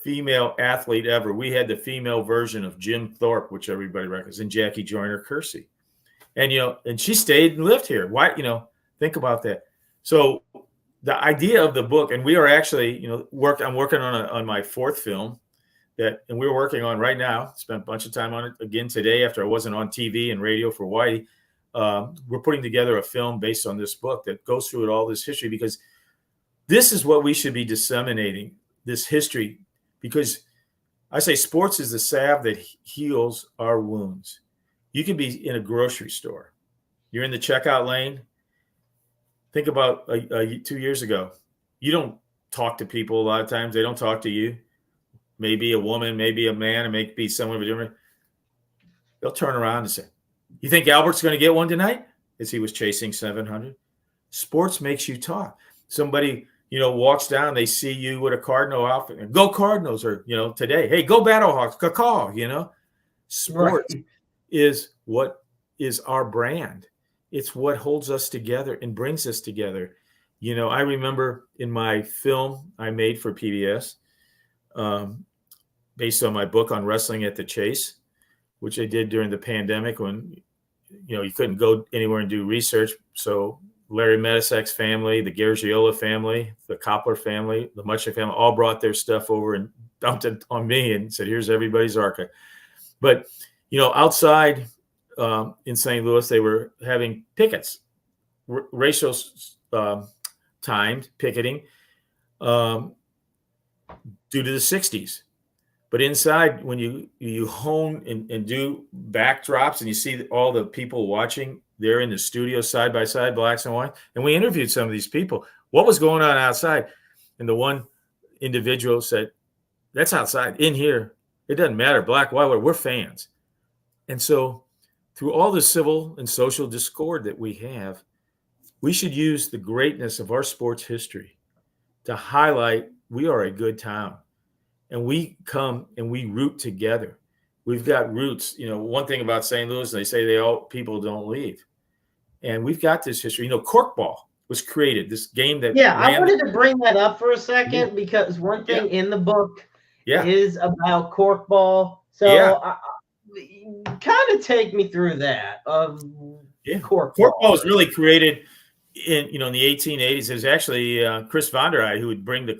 Speaker 2: female athlete ever. We had the female version of Jim Thorpe, which everybody recognizes, and Jackie Joyner-Kersee. And, and she stayed and lived here. Why, think about that. So the idea of the book, and we are actually, I'm working on my fourth film and we're working on right now. Spent a bunch of time on it again today after I wasn't on TV and radio for Whitey. We're putting together a film based on this book that goes through all this history, because this is what we should be disseminating, this history, because I say sports is the salve that heals our wounds. You can be in a grocery store. You're in the checkout lane. Think about 2 years ago. You don't talk to people a lot of times. They don't talk to you. Maybe a woman, maybe a man, it may be someone different. They'll turn around and say, "You think Albert's going to get one tonight?" As he was chasing 700. Sports makes you talk. Somebody, walks down, they see you with a Cardinal outfit, and go Cardinals, or, today, hey, go Battlehawks, caw. Sports is what is our brand. It's what holds us together and brings us together. I remember in my film I made for PBS, based on my book on wrestling at the Chase, which I did during the pandemic when, you couldn't go anywhere and do research. So Larry Medisak's family, the Garagiola family, the Koppler family, the Muchnick family, all brought their stuff over and dumped it on me and said, "Here's everybody's archive." But, outside in St. Louis, they were having pickets, racial timed picketing due to the 60s. But inside, when you hone and do backdrops and you see all the people watching, they're in the studio side by side, blacks and white. And we interviewed some of these people. What was going on outside? And the one individual said, "That's outside. In here, it doesn't matter, black, white, we're fans." And so through all the civil and social discord that we have, we should use the greatness of our sports history to highlight we are a good town. And we come and we root together. We've got roots. One thing about St. Louis, they say people don't leave. And we've got this history. Corkball was created, this game that.
Speaker 1: Yeah, I wanted to bring that up for a second because one thing in the book is about corkball. So kind of take me through that of corkball.
Speaker 2: Corkball was really created in the 1880s. It was actually Chris Von der Eye who would bring the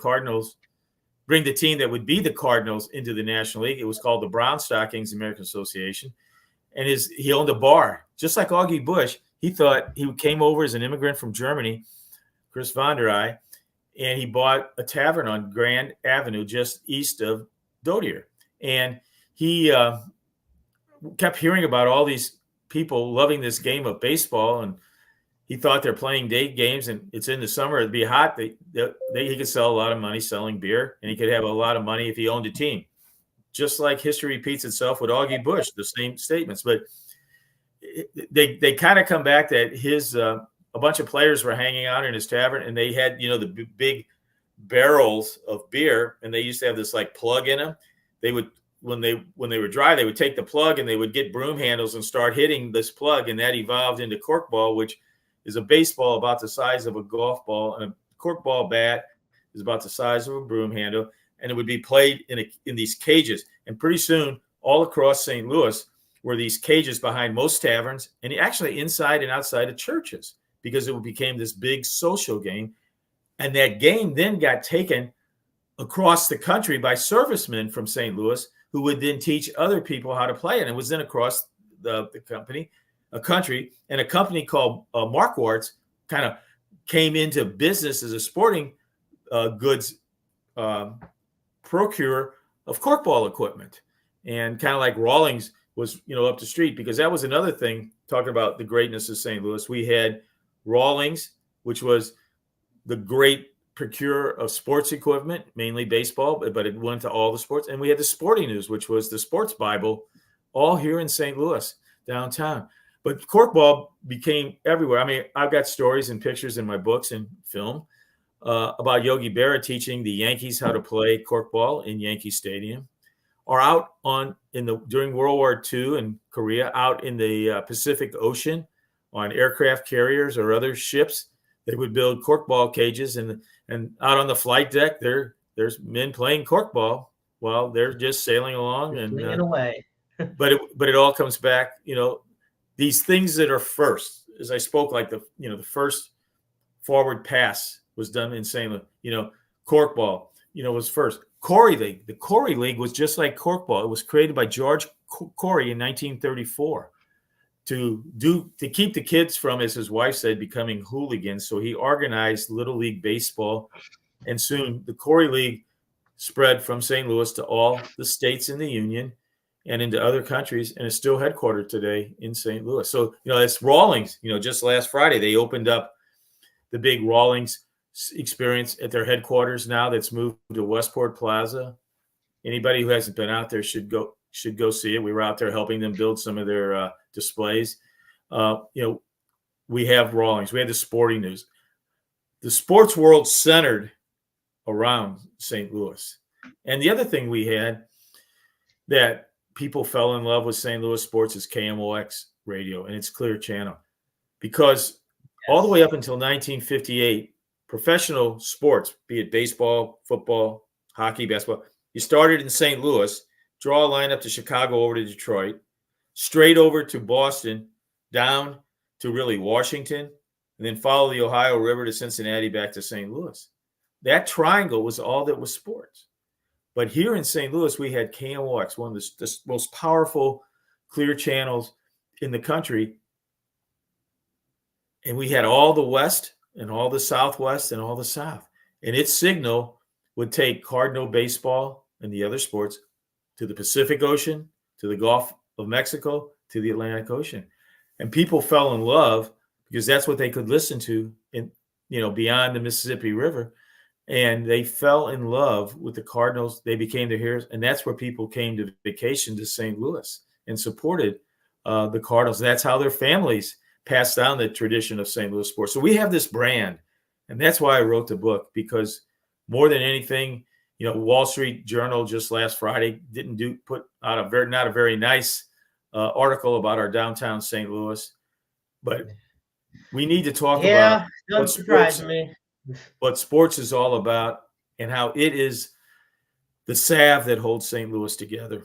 Speaker 2: team that would be the Cardinals into the National League. It was called the Brown Stockings American Association. And he owned a bar, just like Augie Bush. He thought he came over as an immigrant from Germany, Chris Von der Eye, and he bought a tavern on Grand Avenue just east of Dodier. And he kept hearing about all these people loving this game of baseball, and he thought they're playing day games, and it's in the summer. It'd be hot. He could sell a lot of money selling beer, and he could have a lot of money if he owned a team. Just like history repeats itself with Augie Bush, the same statements. But they kind of come back that a bunch of players were hanging out in his tavern, and they had the big barrels of beer, and they used to have this like plug in them. They would when they were dry, they would take the plug and they would get broom handles and start hitting this plug, and that evolved into corkball, which is a baseball about the size of a golf ball, and a corkball bat is about the size of a broom handle, and it would be played in these cages. And pretty soon, all across St. Louis were these cages behind most taverns, and actually inside and outside of churches, because it became this big social game. And that game then got taken across the country by servicemen from St. Louis, who would then teach other people how to play it. And it was then across the country, and a company called Markwart's kind of came into business as a sporting goods procurer of corkball equipment, and kind of like Rawlings was, up the street, because that was another thing, talking about the greatness of St. Louis. We had Rawlings, which was the great procurer of sports equipment, mainly baseball, but it went to all the sports. And we had the Sporting News, which was the sports Bible, all here in St. Louis, downtown. But corkball became everywhere. I mean, I've got stories and pictures in my books and film about Yogi Berra teaching the Yankees how to play corkball in Yankee Stadium, or out during World War II in Korea, out in the Pacific Ocean on aircraft carriers or other ships. They would build corkball cages, and out on the flight deck, there's men playing corkball while they're just sailing along,
Speaker 1: Just
Speaker 2: and
Speaker 1: swinging away.
Speaker 2: but it all comes back, these things that are first. As I spoke, like the first forward pass was done in St. Louis. Corkball, was first. Corey League. The Corey League was just like corkball. It was created by George Corey in 1934 to keep the kids from, as his wife said, becoming hooligans. So he organized Little League Baseball, and soon the Corey League spread from St. Louis to all the states in the Union and into other countries, and is still headquartered today in St. Louis. So, it's Rawlings. Just last Friday, they opened up the big Rawlings experience at their headquarters now, that's moved to Westport Plaza. Anybody who hasn't been out there should go see it. We were out there helping them build some of their displays. We have Rawlings. We had the Sporting News. The sports world centered around St. Louis. And the other thing we had that people fell in love with St. Louis sports is KMOX radio and its Clear Channel. Because all the way up until 1958, professional sports, be it baseball, football, hockey, basketball, you started in St. Louis, draw a line up to Chicago, over to Detroit, straight over to Boston, down to really Washington, and then follow the Ohio River to Cincinnati, back to St. Louis. That triangle was all that was sports. But here in St. Louis, we had KMOX, one of the most powerful clear channels in the country. And we had all the West and all the Southwest and all the South. And its signal would take Cardinal baseball and the other sports to the Pacific Ocean, to the Gulf of Mexico, to the Atlantic Ocean. And people fell in love because that's what they could listen to beyond the Mississippi River. And they fell in love with the Cardinals. They became their heroes. And that's where people came to vacation to St. Louis and supported the Cardinals. And that's how their families passed down the tradition of St. Louis sports. So we have this brand. And that's why I wrote the book, because more than anything, Wall Street Journal just last Friday put out not a very nice article about our downtown St. Louis. But we need to talk about what sports is all about, and how it is the salve that holds St. Louis together.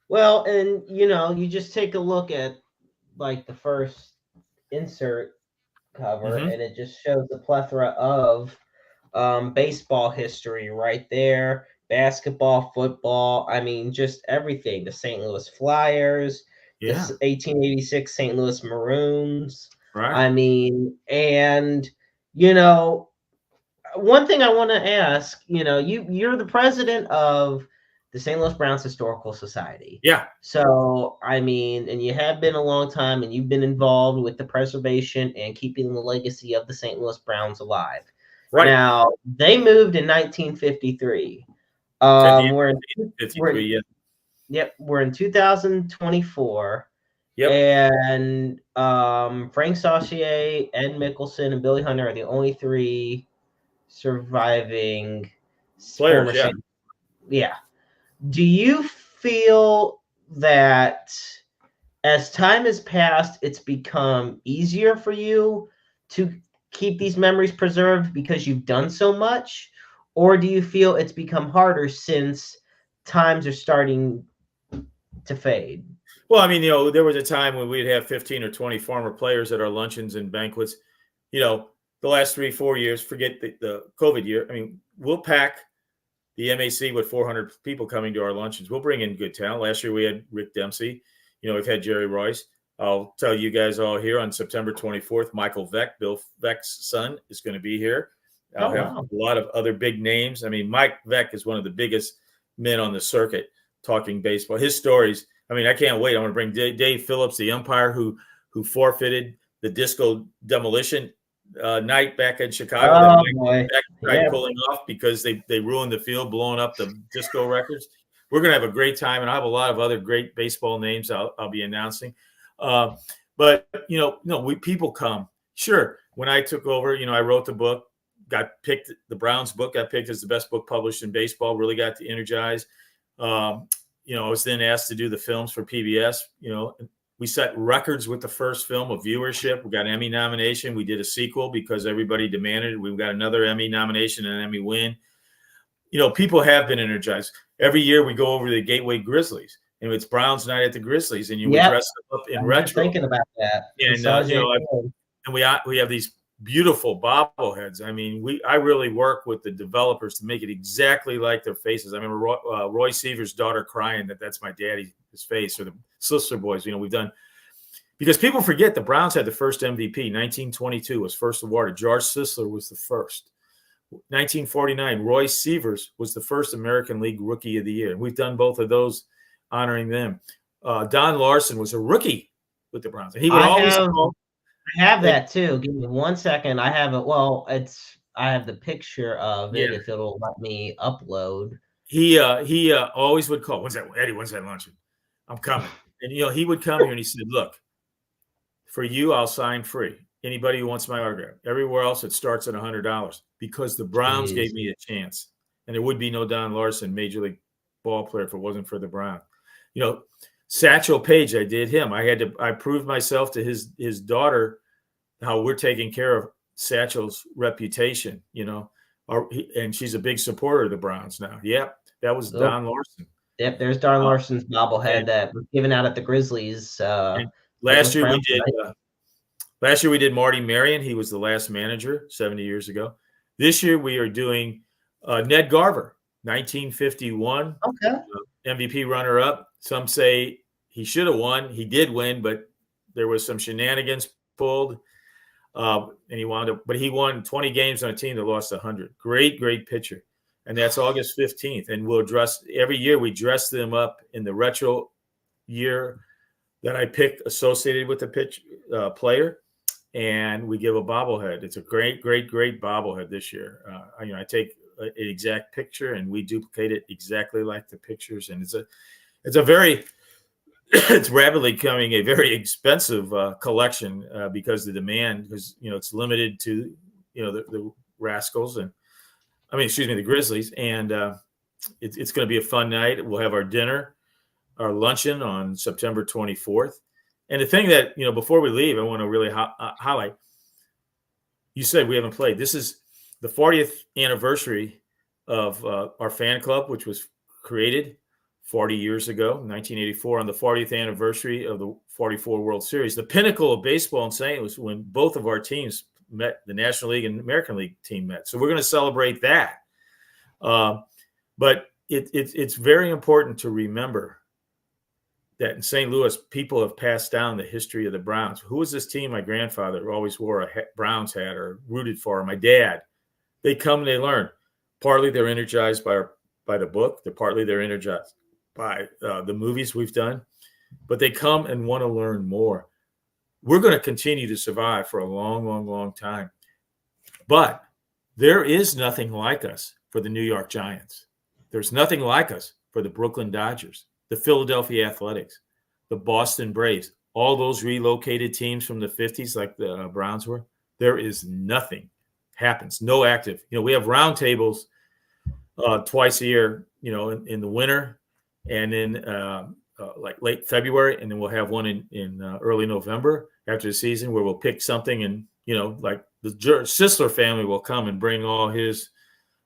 Speaker 1: Well, and you just take a look at like the first insert cover, and it just shows the plethora of baseball history right there. Basketball, football, I mean, just everything. The St. Louis Flyers, the 1886 St. Louis Maroons.
Speaker 2: Right.
Speaker 1: I mean, and one thing I want to ask, you're the president of the St. Louis Browns Historical Society.
Speaker 2: Yeah.
Speaker 1: So, I mean, and you have been a long time, and you've been involved with the preservation and keeping the legacy of the St. Louis Browns alive.
Speaker 2: Right.
Speaker 1: Now, they moved in 1953. We're in 2024.
Speaker 2: Yep.
Speaker 1: And Frank Saucier, Ed Mickelson, and Billy Hunter are the only three surviving
Speaker 2: players.
Speaker 1: Yeah. Do you feel that as time has passed, it's become easier for you to keep these memories preserved because you've done so much? Or do you feel it's become harder since times are starting to fade?
Speaker 2: Well, I mean, there was a time when we'd have 15 or 20 former players at our luncheons and banquets. The last 3-4 years, forget the COVID year. I mean, we'll pack the MAC with 400 people coming to our luncheons. We'll bring in good talent. Last year we had Rick Dempsey. We've had Jerry Royce. I'll tell you guys all here on September 24th, Michael Veck, Bill Veck's son, is going to be here. I'll
Speaker 1: Oh,
Speaker 2: have
Speaker 1: wow.
Speaker 2: a lot of other big names. I mean, Mike Veck is one of the biggest men on the circuit talking baseball. His stories, I mean, I can't wait. I want to bring Dave Phillips, the umpire who forfeited the disco demolition night back in Chicago that
Speaker 1: Oh,
Speaker 2: Mike
Speaker 1: boy.
Speaker 2: Veck tried
Speaker 1: Yeah.
Speaker 2: pulling off because they ruined the field, blowing up the disco records. We're going to have a great time, and I have a lot of other great baseball names I'll be announcing. But people come. Sure, when I took over, I wrote the book, got picked. The Browns book got picked as the best book published in baseball. Really got to energize. I was then asked to do the films for PBS. We set records with the first film of viewership. We got an Emmy nomination. We did a sequel because everybody demanded it. We've got another Emmy nomination and an Emmy win. People have been energized. Every year we go over to the Gateway Grizzlies, and it's Browns night at the Grizzlies, and we
Speaker 1: Yep.
Speaker 2: dress them up in
Speaker 1: I'm just
Speaker 2: retro.
Speaker 1: thinking about that.
Speaker 2: And and we have these beautiful bobbleheads. I mean, I really work with the developers to make it exactly like their faces. I remember Roy Seaver's daughter crying that's my daddy's face, or the Sisler boys. We've done, because people forget the Browns had the first MVP. 1922 was first awarded. George Sisler was the first. 1949, Roy Sievers was the first American League Rookie of the Year. And we've done both of those, honoring them. Don Larson was a rookie with the Browns, and he would always call.
Speaker 1: I have that too. Give me 1 second. I have it. Well, I have the picture of it if it'll let me upload.
Speaker 2: He always would call. When's that, Eddie? When's that luncheon? I'm coming. And he would come here and he said, "Look, for you, I'll sign free. Anybody who wants my autograph. Everywhere else, it starts at $100 because the Browns gave me a chance, and there would be no Don Larson, Major League ball player, if it wasn't for the Browns. Satchel Paige, I did him. I proved myself to his daughter how we're taking care of Satchel's reputation, and she's a big supporter of the Browns now. Yep, that was Don Larson.
Speaker 1: Yep, there's Don Larson's bobblehead that was given out at the Grizzlies.
Speaker 2: Last year we did Marty Marion. He was the last manager 70 years ago. This year we are doing Ned Garver, 1951.
Speaker 1: Okay.
Speaker 2: MVP runner-up. Some say he should have won. He did win, but there was some shenanigans pulled, and he won 20 games on a team that lost 100. Great pitcher. And that's August 15th. And every year we dress them up in the retro year that I pick associated with the player, and we give a bobblehead. It's a great bobblehead this year. I take an exact picture and we duplicate it exactly like the pictures, and it's rapidly becoming a very expensive collection because the demand, because it's limited to the Rascals the Grizzlies, and it's going to be a fun night. We'll have our luncheon on September 24th. And the thing that, before we leave, I want to really highlight, you said we haven't played. This is the 40th anniversary of our fan club, which was created 40 years ago, 1984, on the 40th anniversary of the 44 World Series. The pinnacle of baseball in St. Louis, when both of our teams met, the National League and American League team met. So we're going to celebrate that. But it's very important to remember that in St. Louis, people have passed down the history of the Browns. Who was this team? My grandfather always wore a Browns hat or rooted for. My dad. They come and they learn. Partly they're energized by the book. Partly they're energized by the movies we've done. But they come and want to learn more. We're going to continue to survive for a long time. But there is nothing like us for the New York Giants. There's nothing like us for the Brooklyn Dodgers, the Philadelphia Athletics, the Boston Braves, all those relocated teams from the 50s like the Browns were. There is nothing happens, no active. We have roundtables twice a year, in the winter and in like late February, and then we'll have one in early November after the season where we'll pick something, and like the Sisler family will come and bring all his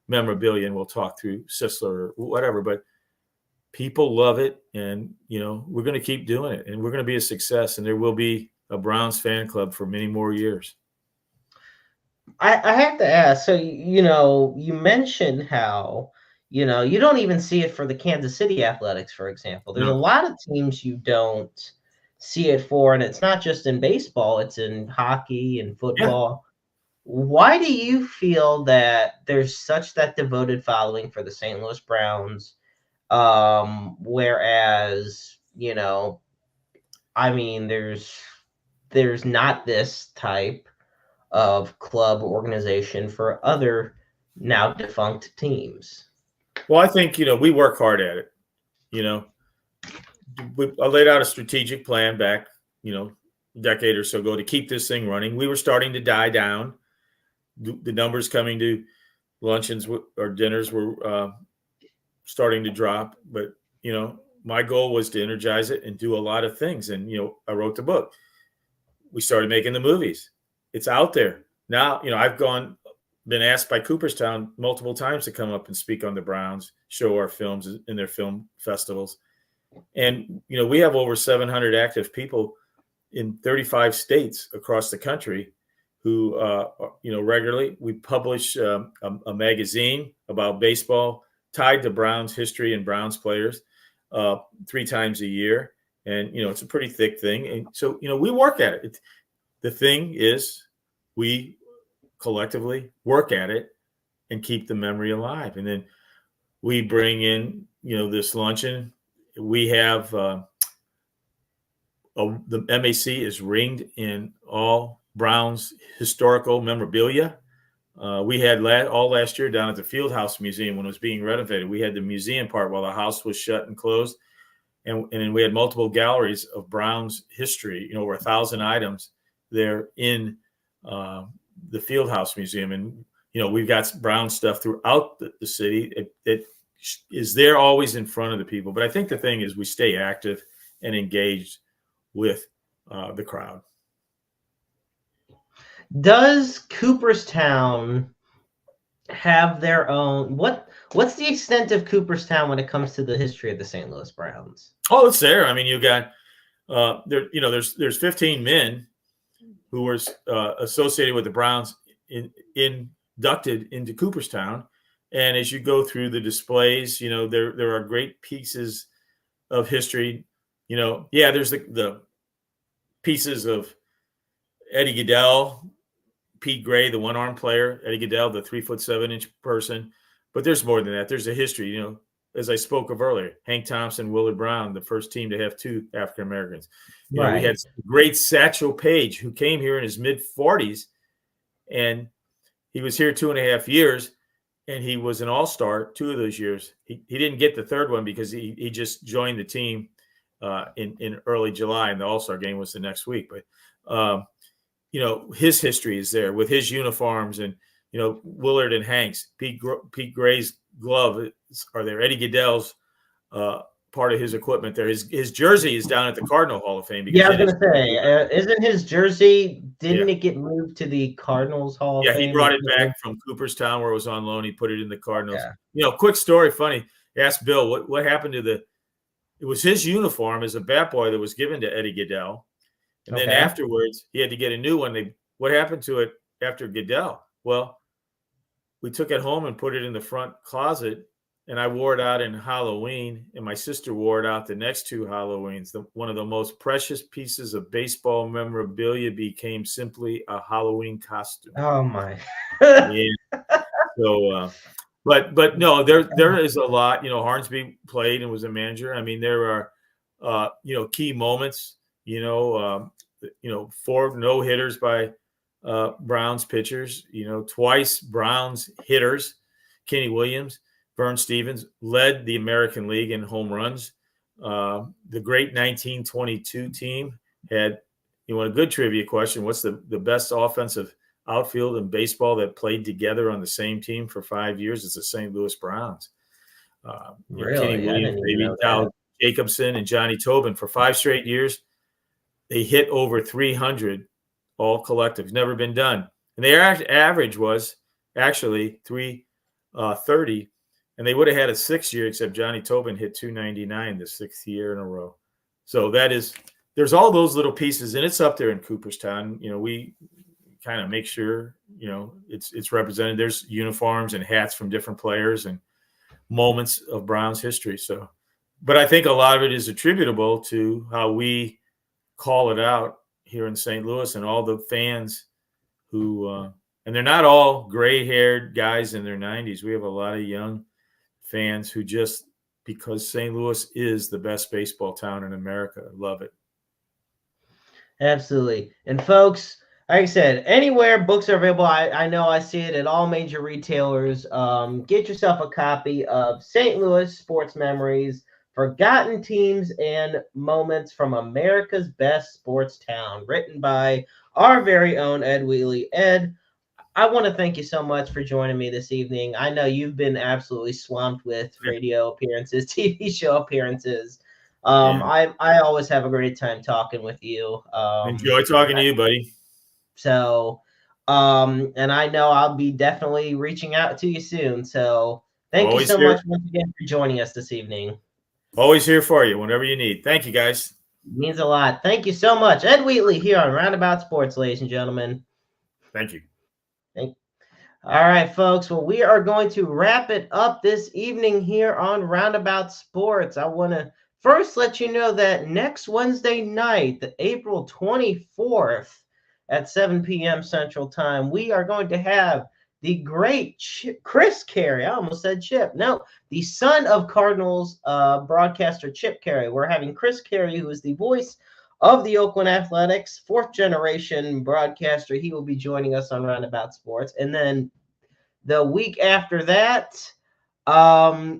Speaker 2: memorabilia, and we'll talk through Sisler or whatever. But people love it, and we're going to keep doing it, and we're going to be a success, and there will be a Browns fan club for many more years.
Speaker 1: I have to ask, so you mentioned how you don't even see it for the Kansas City Athletics, for example. There's a lot of teams you don't see it for, and it's not just in baseball, it's in hockey and
Speaker 2: Yeah.
Speaker 1: football. Why do you feel that there's such that devoted following for the St. Louis Browns? Whereas, I mean, there's not this type of club organization for other now defunct teams.
Speaker 2: Well, I think, we work hard at it. I laid out a strategic plan back, a decade or so ago to keep this thing running. We were starting to die down. The numbers coming to luncheons or dinners were starting to drop. But, my goal was to energize it and do a lot of things. And, I wrote the book. We started making the movies. It's out there. Now, I've been asked by Cooperstown multiple times to come up and speak on the Browns, show our films in their film festivals. And, we have over 700 active people in 35 states across the country who, regularly, we publish a magazine about baseball tied to Browns history and Browns players 3 times a year. And, it's a pretty thick thing. And so, we work at it. The thing is, we collectively work at it and keep the memory alive. And then we bring in, this luncheon. We have the MAC is ringed in all Browns historical memorabilia. We had all last year down at the Fieldhouse Museum when it was being renovated. We had the museum part while the house was shut and closed. And then we had multiple galleries of Browns history, over 1,000 items there in the Fieldhouse Museum. And, we've got Brown stuff throughout the city. It is there always in front of the people. But I think the thing is we stay active and engaged with the crowd.
Speaker 1: Does Cooperstown have their own? What's the extent of Cooperstown when it comes to the history of the St. Louis Browns?
Speaker 2: Oh, it's there. I mean, you got there's 15 men who were associated with the Browns inducted into Cooperstown. And as you go through the displays, there are great pieces of history. There's the pieces of Eddie Goodell, Pete Gray, the one-arm player, Eddie Goodell, the 3'7" person. But there's more than that. There's a history, as I spoke of earlier, Hank Thompson, Willard Brown, the first team to have 2 African Americans.
Speaker 1: Right.
Speaker 2: We had great Satchel Paige, who came here in his mid-40s, and he was here 2.5 years, and he was an all-star 2 of those years. He didn't get the third one because he just joined the team in early July, and the all-star game was the next week. But his history is there with his uniforms and, Willard and Hank's, Pete Gray's glove are there. Eddie Goodell's part of his equipment there. His jersey is down at the Cardinal Hall of Fame.
Speaker 1: Yeah, I was going to say, isn't his jersey, didn't it get moved to the Cardinals Hall of Fame?
Speaker 2: Yeah, he brought it back from Cooperstown where it was on loan. He put it in the Cardinals. Yeah. Quick story, funny. Ask Bill, what happened to it was his uniform as a bat boy that was given to Eddie Goodell. And then afterwards, he had to get a new one. What happened to it after Goodell? Well, we took it home and put it in the front closet, and I wore it out in Halloween, and my sister wore it out the next 2 Halloweens. One of the most precious pieces of baseball memorabilia became simply a Halloween costume.
Speaker 1: Oh, my.
Speaker 2: Yeah. So, but no, there is a lot. Hornsby played and was a manager. I mean, there are, key moments. 4 no-hitters by Browns pitchers, twice Browns hitters. Kenny Williams, Vern Stevens led the American League in home runs. The great 1922 team had, a good trivia question. What's the best offensive outfield in baseball that played together on the same team for 5 years? It's the St. Louis Browns.
Speaker 1: Really?
Speaker 2: Kenny Williams, Al Jacobson, and Johnny Tobin for 5 straight years. They hit over 300 all collective. Never been done. And their average was actually 330. And they would have had a 6th year, except Johnny Tobin hit 299 the 6th year in a row. So there's all those little pieces, and it's up there in Cooperstown. We kind of make sure, it's represented. There's uniforms and hats from different players and moments of Browns history. So, but I think a lot of it is attributable to how we call it out here in St. Louis, and all the fans who, and they're not all gray-haired guys in their 90s. We have a lot of young fans who just, because St. Louis is the best baseball town in America, love it.
Speaker 1: Absolutely. And folks, like I said, anywhere books are available, I know I see it at all major retailers. Get yourself a copy of St. Louis Sports Memories, Forgotten Teams and Moments from America's Best Sports Town, written by our very own Ed Wheatley. Ed, I want to thank you so much for joining me this evening. I know you've been absolutely swamped with radio appearances, TV show appearances.
Speaker 2: Yeah.
Speaker 1: I always have a great time talking with you.
Speaker 2: Enjoy talking to you, buddy.
Speaker 1: So, and I know I'll be definitely reaching out to you soon. So, thank you
Speaker 2: Always
Speaker 1: so
Speaker 2: here.
Speaker 1: much once again for joining us this evening.
Speaker 2: Always here for you whenever you need. Thank you, guys.
Speaker 1: It means a lot. Thank you so much. Ed Wheatley here on Roundabout Sports, ladies and gentlemen.
Speaker 2: Thank you.
Speaker 1: All right, folks. Well, we are going to wrap it up this evening here on Roundabout Sports. I want to first let you know that next Wednesday night, the April 24th at 7 p.m. Central Time, we are going to have the great Chris Carey. I almost said Chip. No, the son of Cardinals broadcaster Chip Carey. We're having Chris Carey, who is the voice of the Oakland Athletics, fourth generation broadcaster. He will be joining us on Roundabout Sports. And then the week after that,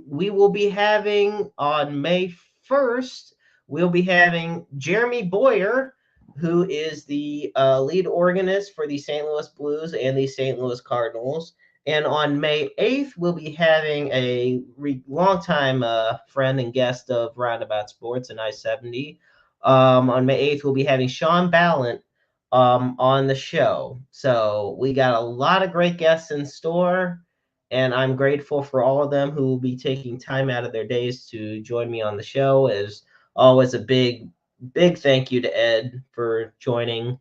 Speaker 1: we will be having on May 1st, we'll be having Jeremy Boyer, who is the lead organist for the St. Louis Blues and the St. Louis Cardinals. And on May 8th, we'll be having a longtime friend and guest of Roundabout Sports and I-70. On May 8th, we'll be having Sean Ballant on the show. So we got a lot of great guests in store, and I'm grateful for all of them who will be taking time out of their days to join me on the show. As always, a big thank you to Ed for joining.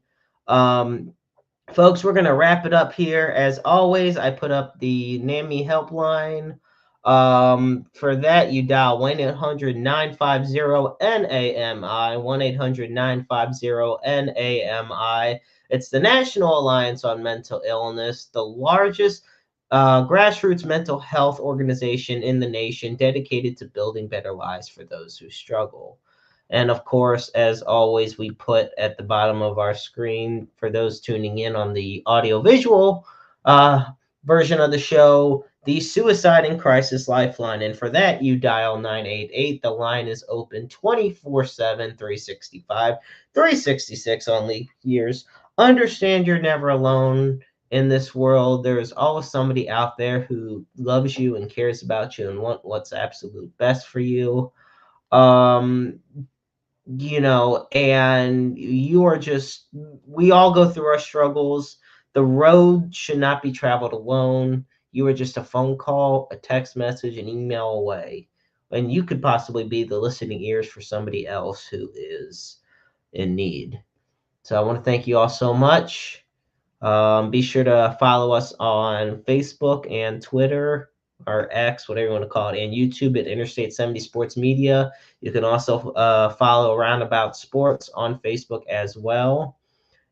Speaker 1: Folks, we're going to wrap it up here. As always, I put up the NAMI helpline. For that, you dial 1-800-950-NAMI, 1-800-950-NAMI. It's the National Alliance on Mental Illness, the largest grassroots mental health organization in the nation dedicated to building better lives for those who struggle. And of course, as always, we put at the bottom of our screen, for those tuning in on the audio-visual version of the show, the Suicide and Crisis Lifeline. And for that, you dial 988. The line is open 24/7, 365, 366 on leap years. Understand you're never alone in this world. There's always somebody out there who loves you and cares about you and what's absolute best for you. And you are just, we all go through our struggles. The road should not be traveled alone. You are just a phone call, a text message, an email away. And you could possibly be the listening ears for somebody else who is in need. So I want to thank you all so much. Be sure to follow us on Facebook and Twitter, or X, whatever you want to call it, and YouTube at Interstate 70 Sports Media. You can also follow Roundabout Sports on Facebook as well.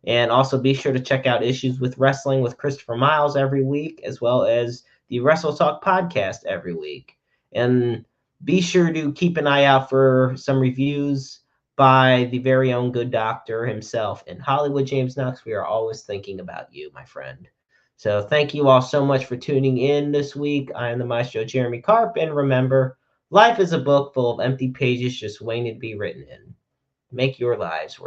Speaker 1: And also be sure to check out Issues with Wrestling with Christopher Miles every week, as well as the Wrestle Talk podcast every week. And be sure to keep an eye out for some reviews by the very own Good Doctor himself. In Hollywood, James Knox, we are always thinking about you, my friend. So thank you all so much for tuning in this week. I am the Maestro Jeremy Karp, and remember, life is a book full of empty pages just waiting to be written in. Make your lives worth